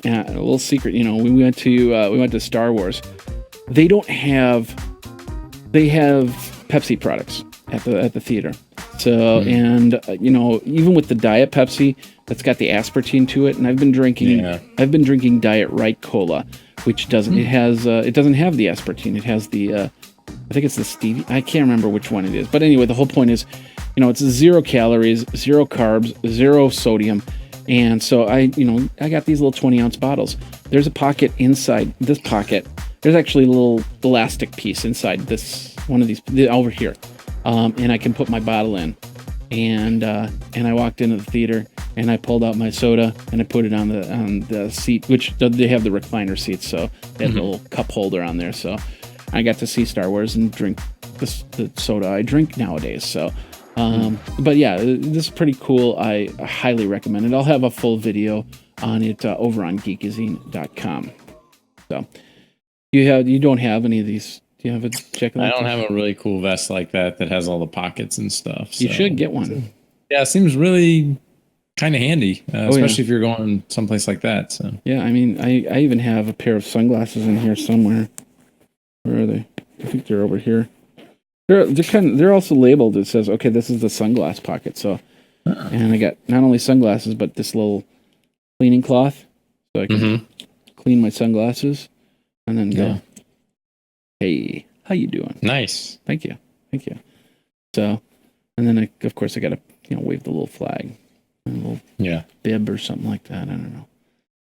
A little secret, we went to Star Wars. They have Pepsi products at the theater. So, and even with the Diet Pepsi, that's got the aspartame to it, and I've been drinking Diet Right Cola, which doesn't have the aspartame. It has the I think it's the stevia. I can't remember which one it is. But anyway, the whole point is, it's 0 calories, 0 carbs, 0 sodium. And so I got these little 20-ounce bottles. There's a pocket inside this pocket. There's actually a little elastic piece inside this one of these over here. And I can put my bottle in. And I walked into the theater and I pulled out my soda and I put it on the seat, which they have the recliner seats, so they have a little cup holder on there. So I got to see Star Wars and drink the soda I drink nowadays. So, but yeah, this is pretty cool. I highly recommend it. I'll have a full video on it over on geekazine.com. So you don't have any of these. Do you have a jacket? I don't have a really cool vest like that has all the pockets and stuff. So. You should get one. Yeah, it seems really kind of handy, especially if you're going someplace like that. So yeah, I mean, I even have a pair of sunglasses in here somewhere. Where are they? I think they're over here. They're also labeled. It says, okay, this is the sunglass pocket. So, and I got not only sunglasses but this little cleaning cloth, so I can clean my sunglasses and then go. Hey, how you doing? Nice. Thank you. So, and then of course I got to wave the little flag, a little bib or something like that. I don't know.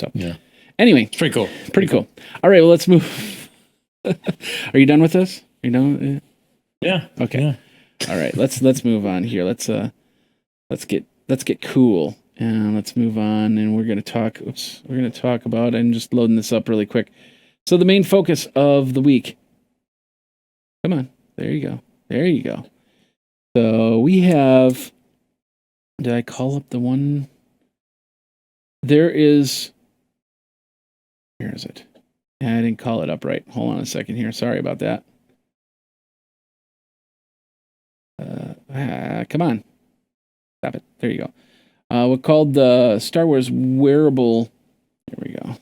So anyway, it's pretty cool. Pretty cool. All right, well, let's move. Are you done with this? Are you done? Yeah. Okay. Yeah. All right. Let's move on here. Let's get cool and let's move on. And we're gonna talk. We're gonna talk about. I'm just loading this up really quick. So the main focus of the week. Come on. There you go. So we have. Did I call up the one? There is. Where is it? I didn't call it up right. Hold on a second here. Sorry about that. Come on. Stop it. There you go. We're called the Star Wars Wearable. Here we go.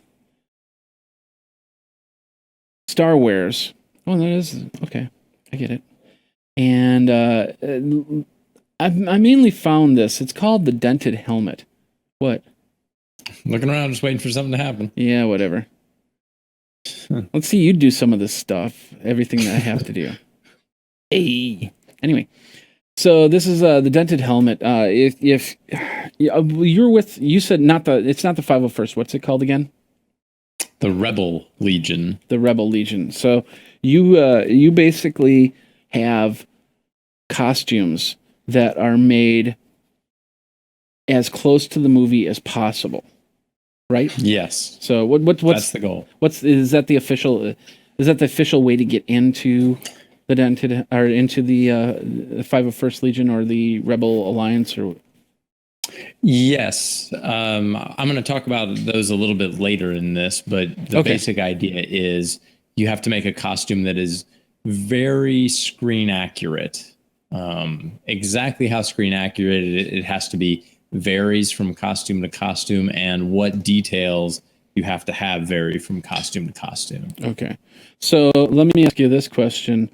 Star Wares. Oh, that is okay. I get it. And I mainly found this. It's called the dented helmet. What? Looking around, just waiting for something to happen. Yeah, whatever. Let's see you do some of this stuff. Everything that I have to do. Hey. Anyway, so this is the dented helmet. If you're with, you said it's not the 501st. What's it called again? The Rebel Legion. The Rebel Legion. So you basically have costumes that are made as close to the movie as possible, right? Yes. So what's that's the goal? Is that the official way to get into the dented or into the 501st Legion or the Rebel Alliance or? Yes. I'm going to talk about those a little bit later in this, but the Okay. basic idea is you have to make a costume that is very screen accurate. Exactly how screen accurate it has to be varies from costume to costume, and what details you have to have vary from costume to costume. Okay. So let me ask you this question.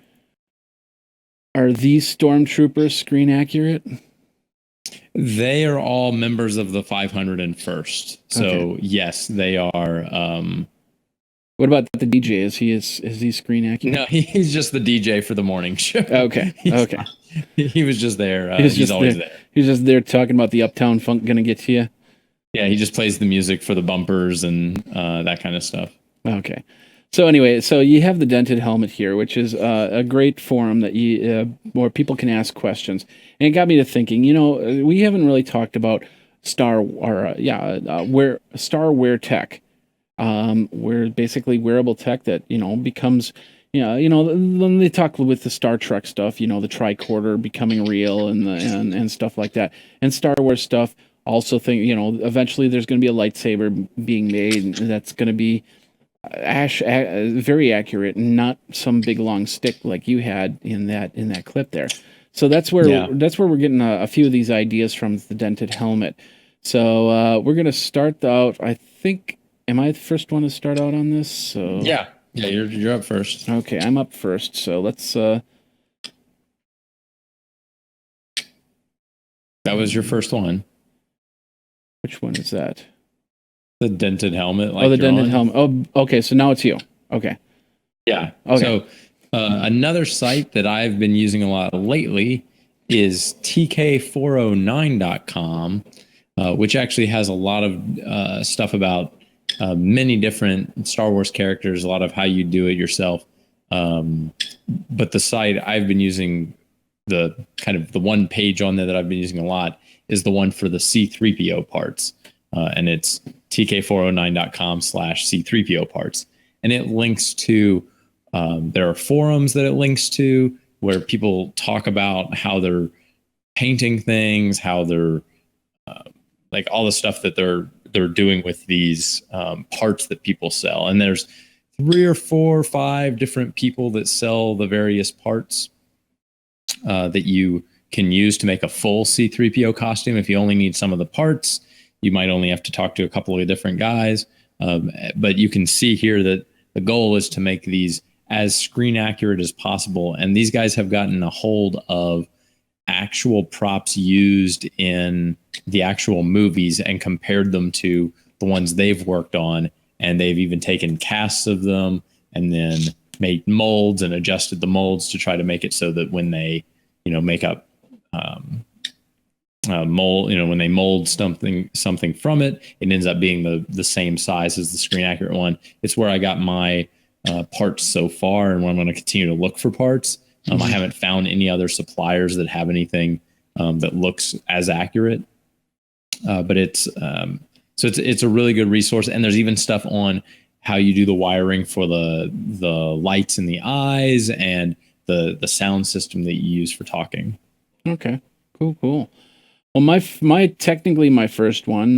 Are these stormtroopers screen accurate? They are all members of the 501st. So Okay. yes, they are. What about the DJ? Is he screen accurate? No, he's just the DJ for the morning show. Okay. He's Okay. not, he was just there. He's He's just always there. there. He's just there talking about the Uptown Funk gonna get to you. Yeah, he just plays the music for the bumpers and that kind of stuff. Okay. So anyway, so you have the dented helmet here, which is a great forum that where people can ask questions. And it got me to thinking. We haven't really talked about Weartech, where basically wearable tech that becomes. When they talk with the Star Trek stuff, the tricorder becoming real and stuff like that, and Star Wars stuff. Also, eventually there's going to be a lightsaber being made, and that's going to be very accurate, not some big long stick like you had in that clip there. So that's where Yeah. we're getting a few of these ideas from the dented helmet. So we're gonna start out. I think, am I the first one to start out on this? So Yeah. Yeah, you're up first. okay, I'm up first. So let's. That was your first one. Which one is that? The dented helmet. Like Oh, the you're dented on. helmet. Oh, okay. So now it's you. Okay. Yeah. Okay. So another site that I've been using a lot lately is tk409.com, which actually has a lot of stuff about many different Star Wars characters, a lot of how you do it yourself. But the site I've been using, the kind of the one page on there that I've been using a lot, is the one for the C3PO parts. And it's tk409.com/C3PO parts. And it links to, there are forums that it links to where people talk about how they're painting things, how they're like all the stuff that they're doing with these parts that people sell. And there's 3 or 4 or 5 different people that sell the various parts that you can use to make a full C3PO costume. If you only need some of the parts, you might only have to talk to a couple of different guys. But you can see here that the goal is to make these as screen accurate as possible. And these guys have gotten a hold of actual props used in the actual movies and compared them to the ones they've worked on. And they've even taken casts of them and then made molds and adjusted the molds to try to make it so that when they, make up mold, when they mold something from it, it ends up being the same size as the screen accurate one. It's where I got my parts so far, and where I'm going to continue to look for parts. I haven't found any other suppliers that have anything that looks as accurate, but it's it's a really good resource. And there's even stuff on how you do the wiring for the lights in the eyes and the sound system that you use for talking. Okay. Cool. Well, my technically my first one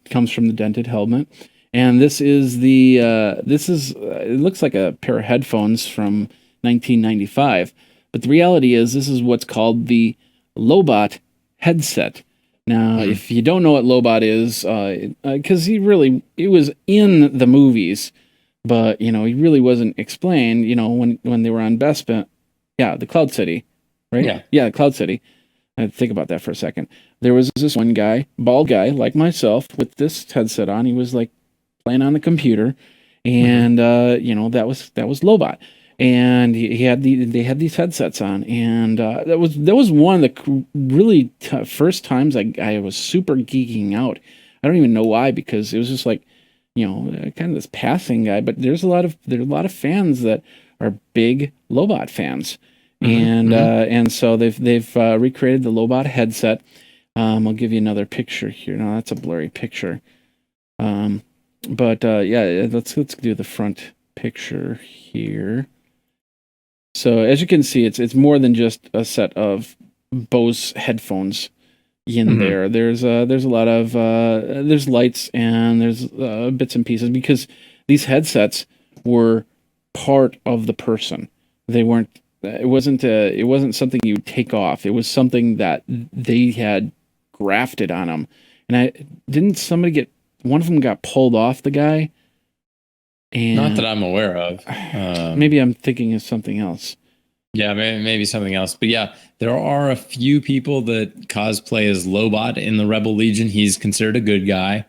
comes from the dented helmet, and this is it looks like a pair of headphones from 1995, but the reality is this is what's called the Lobot headset. Now, if you don't know what Lobot is, because he was in the movies, but he really wasn't explained. When they were on Bespin, the Cloud City, right? Yeah, the Cloud City. I had to think about that for a second. There was this one guy, bald guy like myself, with this headset on. He was like playing on the computer, and that was Lobot, and they had these headsets on, and that was one of the really first times I was super geeking out. I don't even know why, because it was just like kind of this passing guy, but there's a lot of fans that are big Lobot fans. And so they've recreated the Lobot headset. I'll give you another picture here. No, that's a blurry picture. But let's do the front picture here. So as you can see, it's more than just a set of Bose headphones. in there. There's a lot of there's lights and there's bits and pieces because these headsets were part of the person. They weren't. It wasn't something you take off. It was something that they had grafted on them. And I didn't somebody get one of them got pulled off the guy. And Not that I'm aware of. Maybe I'm thinking of something else. Yeah, maybe something else. But yeah, there are a few people that cosplay as Lobot in the Rebel Legion. He's considered a good guy.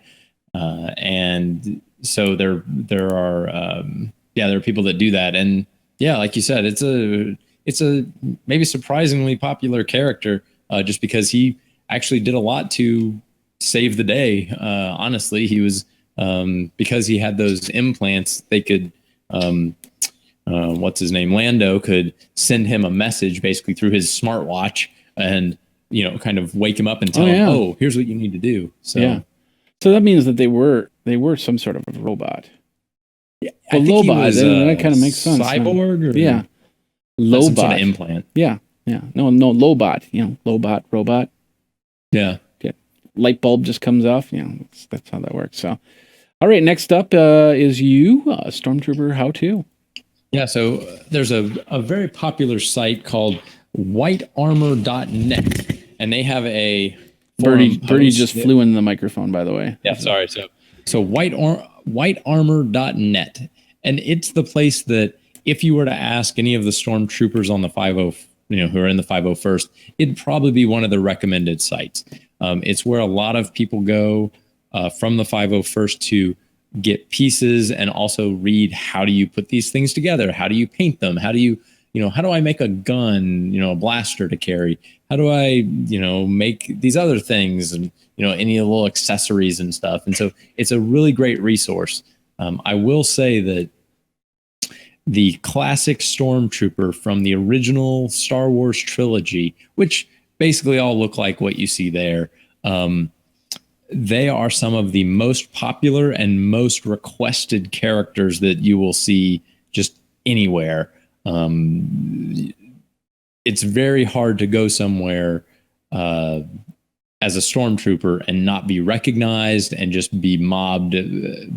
And so there are people that do that. And yeah, like you said, it's a maybe surprisingly popular character just because he actually did a lot to save the day. Honestly, he was because he had those implants, they could what's his name? Lando could send him a message basically through his smartwatch and, kind of wake him up and tell him, oh, here's what you need to do. So, yeah. So that means that they were some sort of a robot. Yeah. Well, I think Lobot, that kind of makes sense. Cyborg? Yeah. Lobot. Some sort of implant. Yeah. Yeah. No, Lobot. Lobot, robot. Yeah. Light bulb just comes off. That's how that works. So, all right. Next up is you, Stormtrooper How To. Yeah, so there's a very popular site called whitearmor.net, and they have a Birdie just flew in the microphone, by the way. Yeah, sorry. So whitearmor.net, and it's the place that if you were to ask any of the stormtroopers on the 50, who are in the 501st, it'd probably be one of the recommended sites. It's where a lot of people go from the 501st to get pieces and also read how do you put these things together? How do you paint them? How do you, how do I make a gun, a blaster to carry? How do I, make these other things and, any little accessories and stuff. And so it's a really great resource. I will say that the classic Stormtrooper from the original Star Wars trilogy, which basically all look like what you see there, they are some of the most popular and most requested characters that you will see just anywhere. It's very hard to go somewhere as a stormtrooper and not be recognized and just be mobbed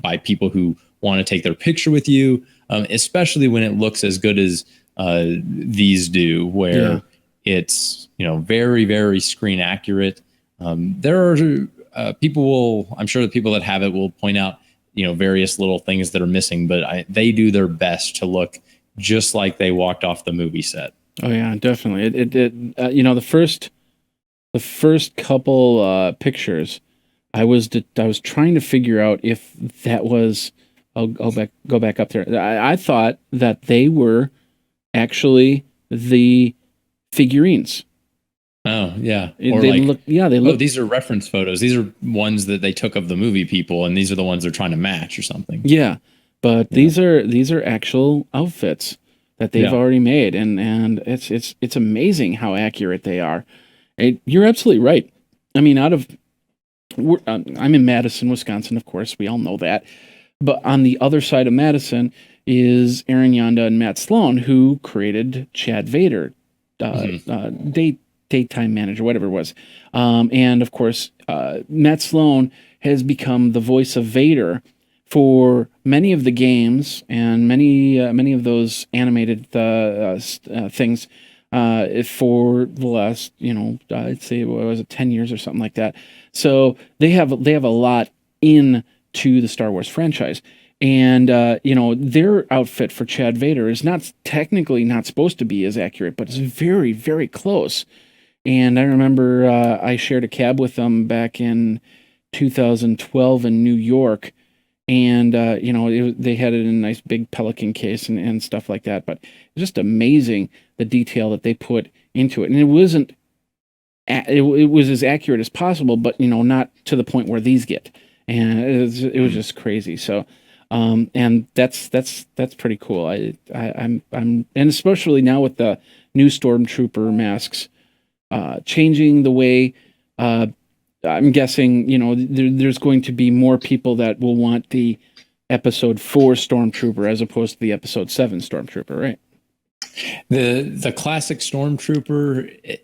by people who want to take their picture with you, especially when it looks as good as these do, where it's very, very screen accurate. There are I'm sure the people that have it will point out, various little things that are missing, but they do their best to look just like they walked off the movie set. Oh yeah, definitely. The first couple pictures, I was trying to figure out if that was. I'll go back up there. I thought that they were actually the figurines. Oh yeah, they look. Oh, these are reference photos. These are ones that they took of the movie people, and these are the ones they're trying to match or something. Yeah, but these are actual outfits that they've already made, and it's amazing how accurate they are. And you're absolutely right. I mean, I'm in Madison, Wisconsin, of course. We all know that. But on the other side of Madison is Aaron Yonda and Matt Sloan, who created Chad Vader, daytime manager, whatever it was. And of course, Matt Sloan has become the voice of Vader for many of the games and many of those animated things for the last, I'd say, what was it, 10 years or something like that. So they have a lot into the Star Wars franchise. And, their outfit for Chad Vader is technically not supposed to be as accurate, but it's very, very close. And I remember I shared a cab with them back in 2012 in New York. And, they had it in a nice big Pelican case and stuff like that. But it's just amazing the detail that they put into it. And it wasn't, it was as accurate as possible, but, not to the point where these get. And it was just crazy. So, and that's pretty cool. I'm and especially now with the new Stormtrooper masks, changing the way, I'm guessing, there's going to be more people that will want the Episode 4 Stormtrooper as opposed to the Episode 7 Stormtrooper, right? The classic Stormtrooper,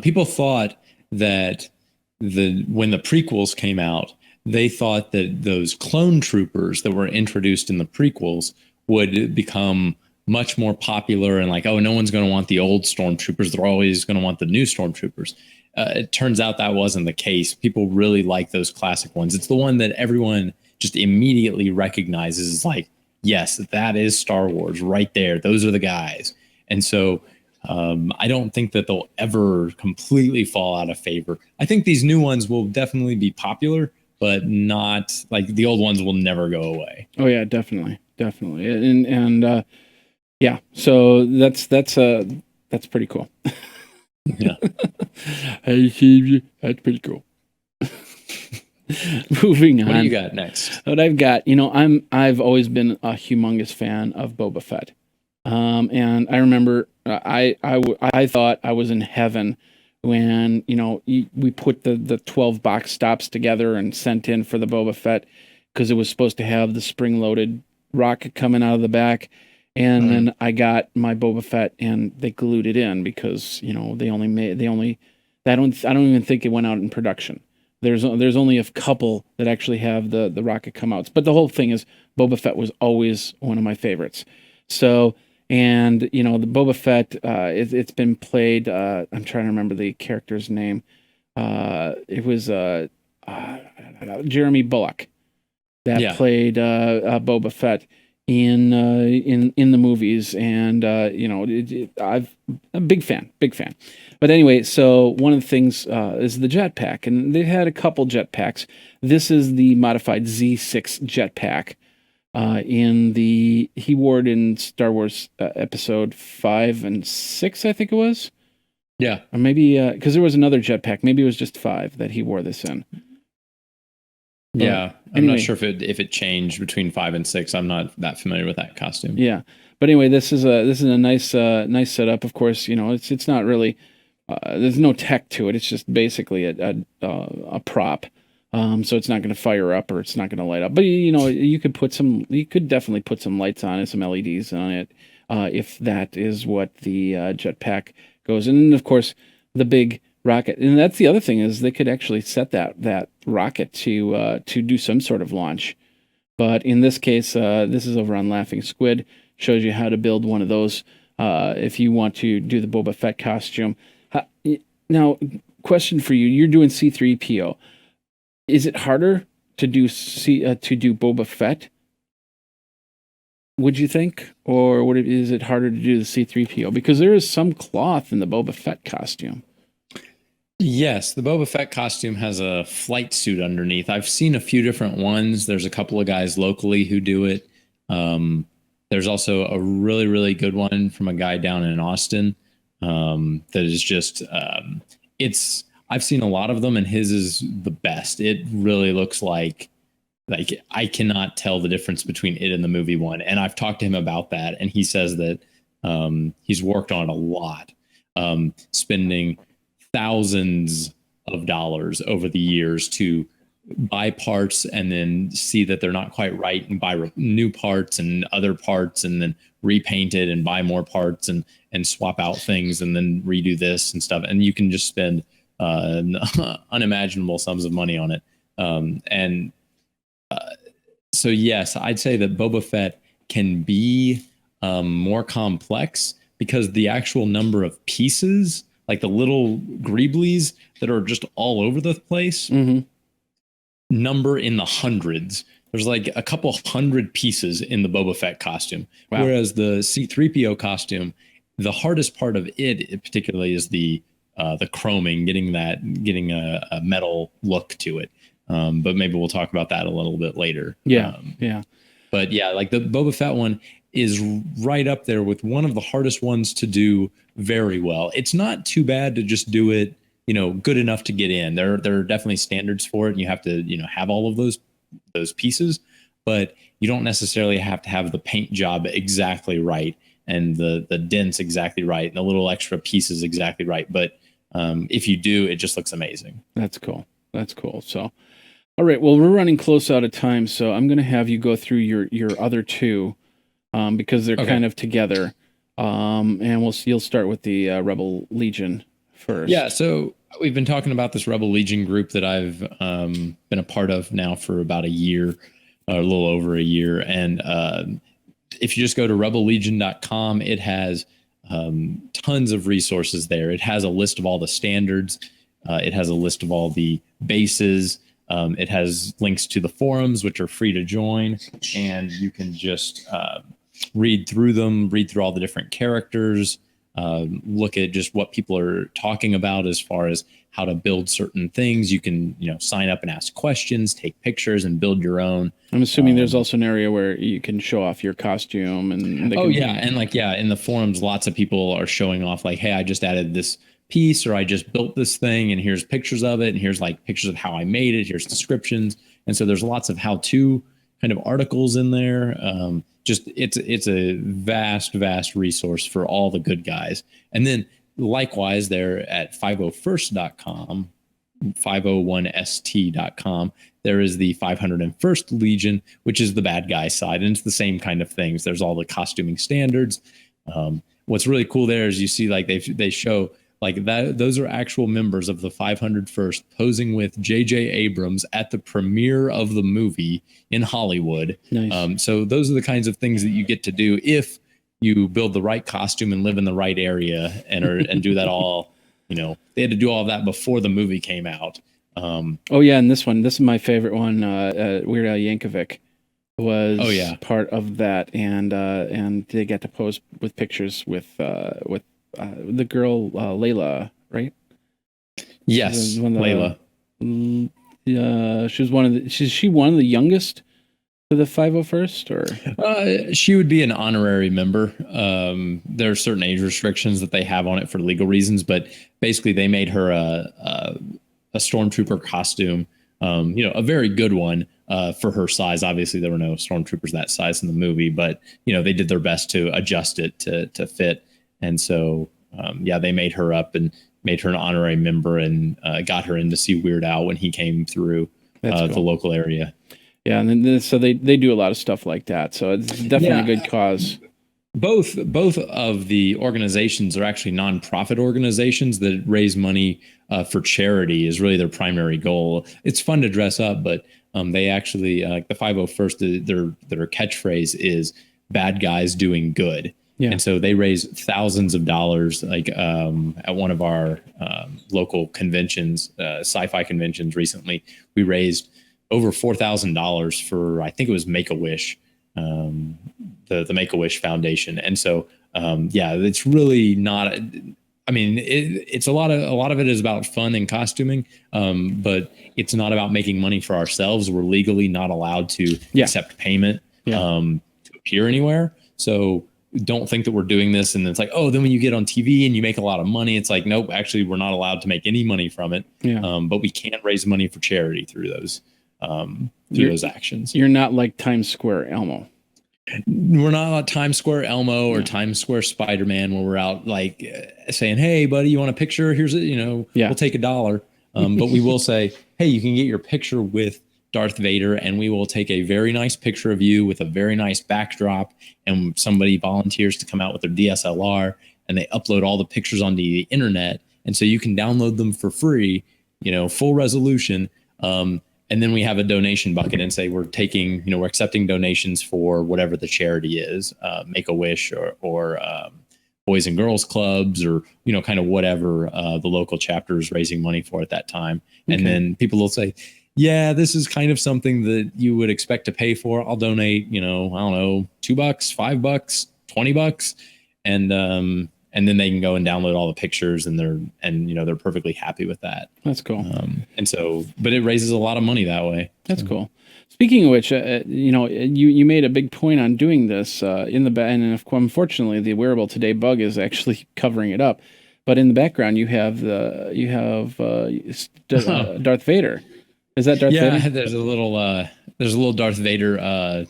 people thought that when the prequels came out, they thought that those clone troopers that were introduced in the prequels would become much more popular, and like, oh, no one's going to want the old stormtroopers. They're always going to want the new stormtroopers. It turns out that wasn't the case. People really like those classic ones. It's the one that everyone just immediately recognizes as like, yes, that is Star Wars right there. Those are the guys. And so I don't think that they'll ever completely fall out of favor. I think these new ones will definitely be popular, but not like the old ones will never go away. Oh yeah, definitely. And yeah, so that's pretty cool. Yeah. That's pretty cool. Moving on. What do you got next? What I've got, I've always been a humongous fan of Boba Fett. And I remember I thought I was in heaven when, we put the 12 box stops together and sent in for the Boba Fett, because it was supposed to have the spring-loaded rocket coming out of the back. And then I got my Boba Fett and they glued it in because, I don't even think it went out in production. There's only a couple that actually have the rocket come out. But the whole thing is Boba Fett was always one of my favorites. So, and, the Boba Fett, it's been played, I'm trying to remember the character's name. It was Jeremy Bullock that played Boba Fett in the movies, and I'm a big fan. But anyway, so one of the things is the jetpack, and they've had a couple jetpacks. This is the modified Z6 jetpack. He wore it in Star Wars episode 5 and 6, I think it was. Yeah, or maybe because there was another jetpack. Maybe it was just 5 that he wore this in. Yeah, I'm not sure if it changed between 5 and 6. I'm not that familiar with that costume. Yeah, but anyway, this is a nice setup. Of course, it's not really there's no tech to it. It's just basically a prop. So it's not going to fire up or it's not going to light up. But you could definitely put some lights on it, some LEDs on it, if that is what the jetpack goes. And of course, the big rocket, and that's the other thing, is they could actually set that rocket to do some sort of launch. But in this case, this is over on Laughing Squid, shows you how to build one of those if you want to do the Boba Fett costume. Now, question for you: you're doing C-3PO. Is it harder to do Boba Fett? Would you think, or is it harder to do the C-3PO? Because there is some cloth in the Boba Fett costume. Yes, the Boba Fett costume has a flight suit underneath. I've seen a few different ones. There's a couple of guys locally who do it. There's also a really, really good one from a guy down in Austin that is just, I've seen a lot of them, and his is the best. It really looks like I cannot tell the difference between it and the movie one. And I've talked to him about that, and he says that he's worked on it a lot, spending thousands of dollars over the years to buy parts and then see that they're not quite right and buy new parts and other parts and then repaint it and buy more parts and swap out things and then redo this and stuff. And you can just spend unimaginable sums of money on it. So yes, I'd say that Boba Fett can be more complex because the actual number of pieces, like the little greeblies that are just all over the place, number in the hundreds. There's like a couple hundred pieces in the Boba Fett costume. Wow. Whereas the C-3PO costume, the hardest part of it particularly is the chroming, getting a metal look to it. But maybe we'll talk about that a little bit later. Yeah. But yeah, like the Boba Fett one is right up there with one of the hardest ones to do very well. It's not too bad to just do it, good enough to get in. There are definitely standards for it, and you have to, have all of those pieces, but you don't necessarily have to have the paint job exactly right and the dents exactly right and the little extra pieces exactly right. But if you do, it just looks amazing. That's cool. So, all right. Well, we're running close out of time, so I'm going to have you go through your other two because they're kind of together. And you'll start with the Rebel Legion first. Yeah. So we've been talking about this Rebel Legion group that I've been a part of now for about a year, or a little over a year. And if you just go to rebellegion.com, it has tons of resources there. It has a list of all the standards. It has a list of all the bases. It has links to the forums, which are free to join. And you can just read through them, read through all the different characters, look at just what people are talking about as far as how to build certain things. You can, sign up and ask questions, take pictures, and build your own. I'm assuming there's also an area where you can show off your costume and in the forums, lots of people are showing off like, hey, I just added this piece, or I just built this thing, and here's pictures of it, and here's like pictures of how I made it, here's descriptions. And so there's lots of how-to kind of articles in there. Just it's a vast resource for all the good guys. And then likewise, they're at 501st.com, 501st.com. There is the 501st Legion, which is the bad guy side, and it's the same kind of things. There's all the costuming standards. What's really cool there is you see like they show like that. Those are actual members of the 501st posing with J.J. Abrams at the premiere of the movie in Hollywood. Nice. So those are the kinds of things that you get to do if you build the right costume and live in the right area and do that all. They had to do all of that before the movie came out. And this is my favorite one. Weird Al Yankovic was part of that, and they got to pose with pictures with the girl Layla, right? Yes, Layla. She was one of the. Is she one of the youngest to the 501st, or she would be an honorary member. There are certain age restrictions that they have on it for legal reasons, but basically they made her a stormtrooper costume. A very good one for her size. Obviously, there were no stormtroopers that size in the movie, but they did their best to adjust it to fit. And so, they made her up and made her an honorary member and got her in to see Weird Al when he came through the local area. Yeah, and then so they do a lot of stuff like that. So it's definitely a good cause. Both of the organizations are actually nonprofit organizations that raise money for charity is really their primary goal. It's fun to dress up, but they actually like the 501st, their catchphrase is "bad guys doing good." Yeah. And so they raise thousands of dollars, like at one of our local conventions, sci-fi conventions recently, we raised over $4,000 for, I think it was Make-A-Wish, the Make-A-Wish Foundation. And so, it's really not, it's a lot of it is about fun and costuming, but it's not about making money for ourselves. We're legally not allowed to accept payment to appear anywhere. So don't think that we're doing this and it's like, oh, then when you get on TV and you make a lot of money, it's like, nope, actually we're not allowed to make any money from it. But we can raise money for charity through those those actions. You're not like Times Square Elmo. We're not like Times Square Elmo or Times Square Spider-Man where we're out like saying, hey buddy, you want a picture? Here's it, we'll take $1. But we will say, hey, you can get your picture with Darth Vader, and we will take a very nice picture of you with a very nice backdrop, and somebody volunteers to come out with their DSLR and they upload all the pictures onto the internet, and so you can download them for free, full resolution, and then we have a donation bucket and say we're taking, we're accepting donations for whatever the charity is, Make-A-Wish or Boys and Girls Clubs, or kind of whatever the local chapter is raising money for at that time. Okay. And then people will say, yeah, this is kind of something that you would expect to pay for. I'll donate, I don't know, $2, $5, $20. And then they can go and download all the pictures and they're perfectly happy with that. That's cool. And so, but it raises a lot of money that way. That's cool. Speaking of which, you made a big point on doing this in the back, and unfortunately, the Wearable Today bug is actually covering it up. But in the background, you have Darth Vader. Is that Darth Vader? Yeah, there's a little Darth Vader.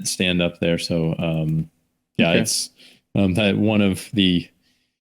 Stand up there. So okay. It's that one of the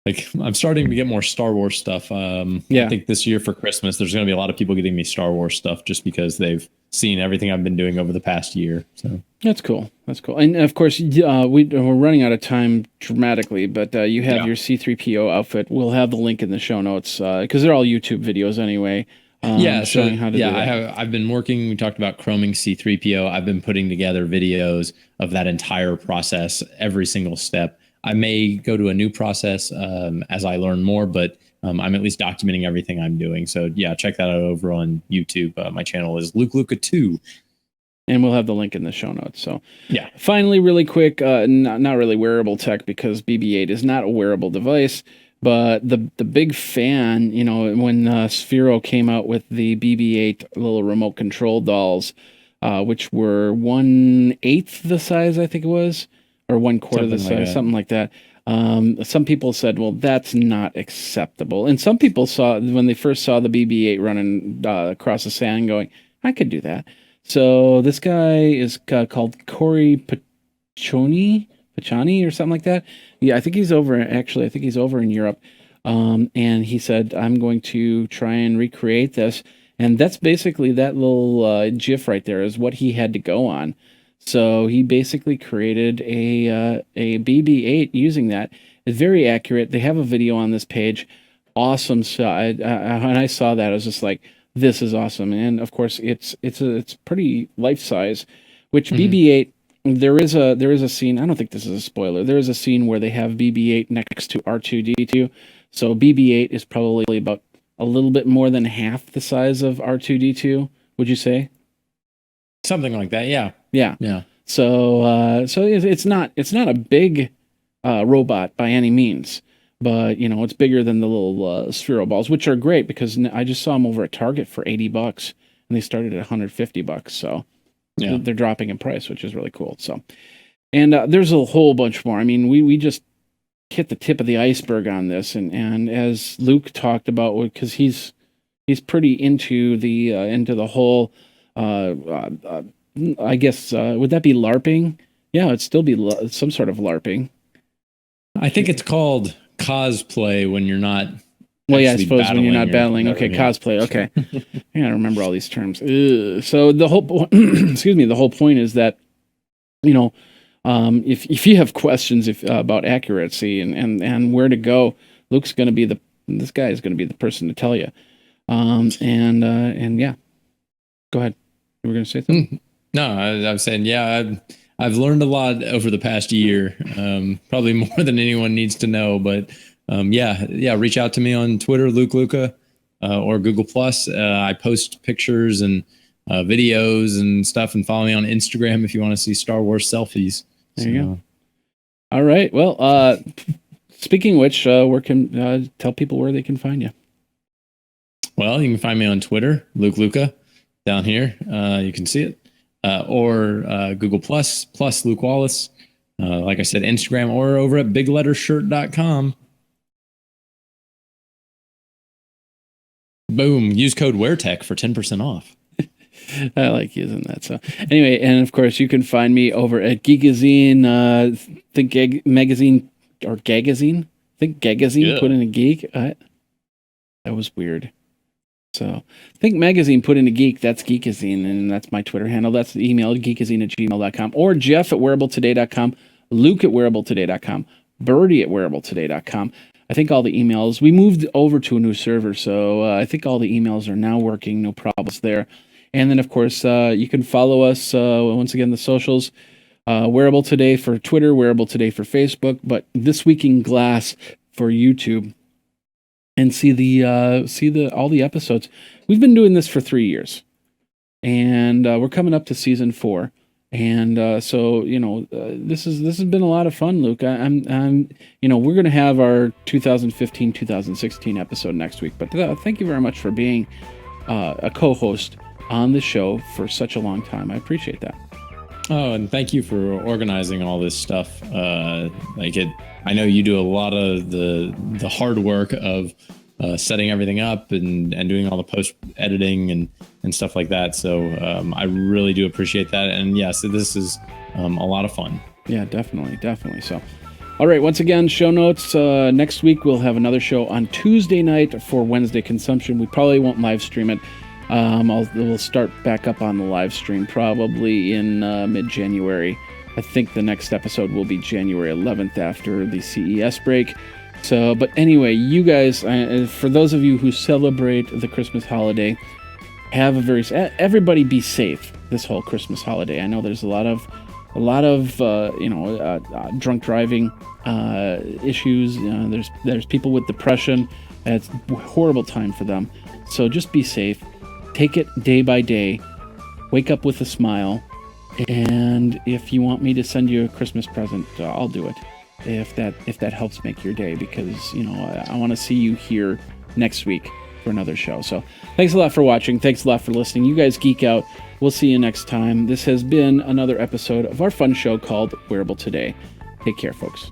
like I'm starting to get more Star Wars stuff. I think this year for Christmas, there's going to be a lot of people getting me Star Wars stuff just because they've seen everything I've been doing over the past year. So that's cool. That's cool. And of course, we're running out of time dramatically, but you have your C3PO outfit. We'll have the link in the show notes because they're all YouTube videos anyway. Showing how to do that. I've been working. We talked about chroming C3PO. I've been putting together videos of that entire process, every single step. I may go to a new process as I learn more, but I'm at least documenting everything I'm doing. So yeah, check that out over on YouTube. My channel is Luke Luca 2. And we'll have the link in the show notes. So yeah. Finally, really quick, not really wearable tech because BB-8 is not a wearable device, but the big fan, you know, when Sphero came out with the BB-8 little remote control dolls, which were 1/8 the size, I think it was, or 1/4 the size, something like that. Some people said, well, that's not acceptable. And some people saw, when they first saw the BB-8 running across the sand, going, I could do that. So this guy is called Corey Pachoni or something like that. Yeah, I think he's over in Europe. And he said, I'm going to try and recreate this. And that's basically that little GIF right there is what he had to go on. So he basically created a BB-8 using that. It's very accurate. They have a video on this page. Awesome. So when I saw that, I was just like, this is awesome. And of course, it's pretty life size. Which BB-8, there is a scene. I don't think this is a spoiler. There is a scene where they have BB-8 next to R2-D2. So BB-8 is probably about a little bit more than half the size of R2-D2. Would you say? Something like that, yeah. Yeah. So it's not a big robot by any means, but you know it's bigger than the little Sphero balls, which are great because I just saw them over at Target for $80, and they started at $150. So they're dropping in price, which is really cool. So, and there's a whole bunch more. I mean, we just hit the tip of the iceberg on this, and as Luke talked about, because he's pretty into the whole. I guess, would that be LARPing? Yeah, it'd still be some sort of LARPing. I think it's called cosplay when you're not. Well, yeah, I suppose when you're not battling. Okay, cosplay. Okay. I gotta remember all these terms. So the whole, excuse me, the whole point is that, you know, if you have questions about accuracy and where to go, this guy is going to be the person to tell you. And yeah, go ahead. You were going to say something? No, I was saying, yeah, I've learned a lot over the past year, probably more than anyone needs to know. But yeah, reach out to me on Twitter, Luke Luca, or Google Plus. I post pictures and videos and stuff, and follow me on Instagram if you want to see Star Wars selfies. There you go. All right. Well, speaking of which, where can tell people where they can find you? Well, you can find me on Twitter, Luke Luca. Down here, you can see it, or Google plus Luke Wallace. Like I said, Instagram, or over at biglettershirt.com. Boom! Use code Weartech for 10% off. I like using that. So anyway, and of course, you can find me over at Geekazine. Think Magazine or Gagazine. Think Gagazine. Put in a geek. That was weird. So, Think Magazine put in a geek, that's Geekazine, and that's my Twitter handle. That's the email, geekazine@gmail.com, or Jeff@wearabletoday.com, Luke@wearabletoday.com, Birdie@wearabletoday.com. I think all the emails, we moved over to a new server, so I think all the emails are now working, no problems there. And then, of course, you can follow us, once again, the socials, Wearable Today for Twitter, Wearable Today for Facebook, but This Week in Glass for YouTube. And see all the episodes. We've been doing this for 3 years, and we're coming up to season 4. And so you know, this has been a lot of fun, Luke. I'm you know, we're gonna have our 2015-2016 episode next week. But thank you very much for being a co-host on the show for such a long time. I appreciate that. Oh, and thank you for organizing all this stuff. I know you do a lot of the hard work of setting everything up and doing all the post editing and stuff like that. So I really do appreciate that. And yes, this is a lot of fun. Yeah, definitely. So, All right, once again, show notes. Next week we'll have another show on Tuesday night for Wednesday consumption. We probably won't live stream it. We'll start back up on the live stream probably in mid-January. I think the next episode will be January 11th after the CES break. So, but anyway, you guys, for those of you who celebrate the Christmas holiday, everybody be safe this whole Christmas holiday. I know there's a lot of drunk driving issues. There's people with depression. It's a horrible time for them. So just be safe. Take it day by day. Wake up with a smile. And if you want me to send you a Christmas present, I'll do it. If that helps make your day, because I want to see you here next week for another show. So thanks a lot for watching. Thanks a lot for listening. You guys geek out. We'll see you next time. This has been another episode of our fun show called Wearable Today. Take care, folks.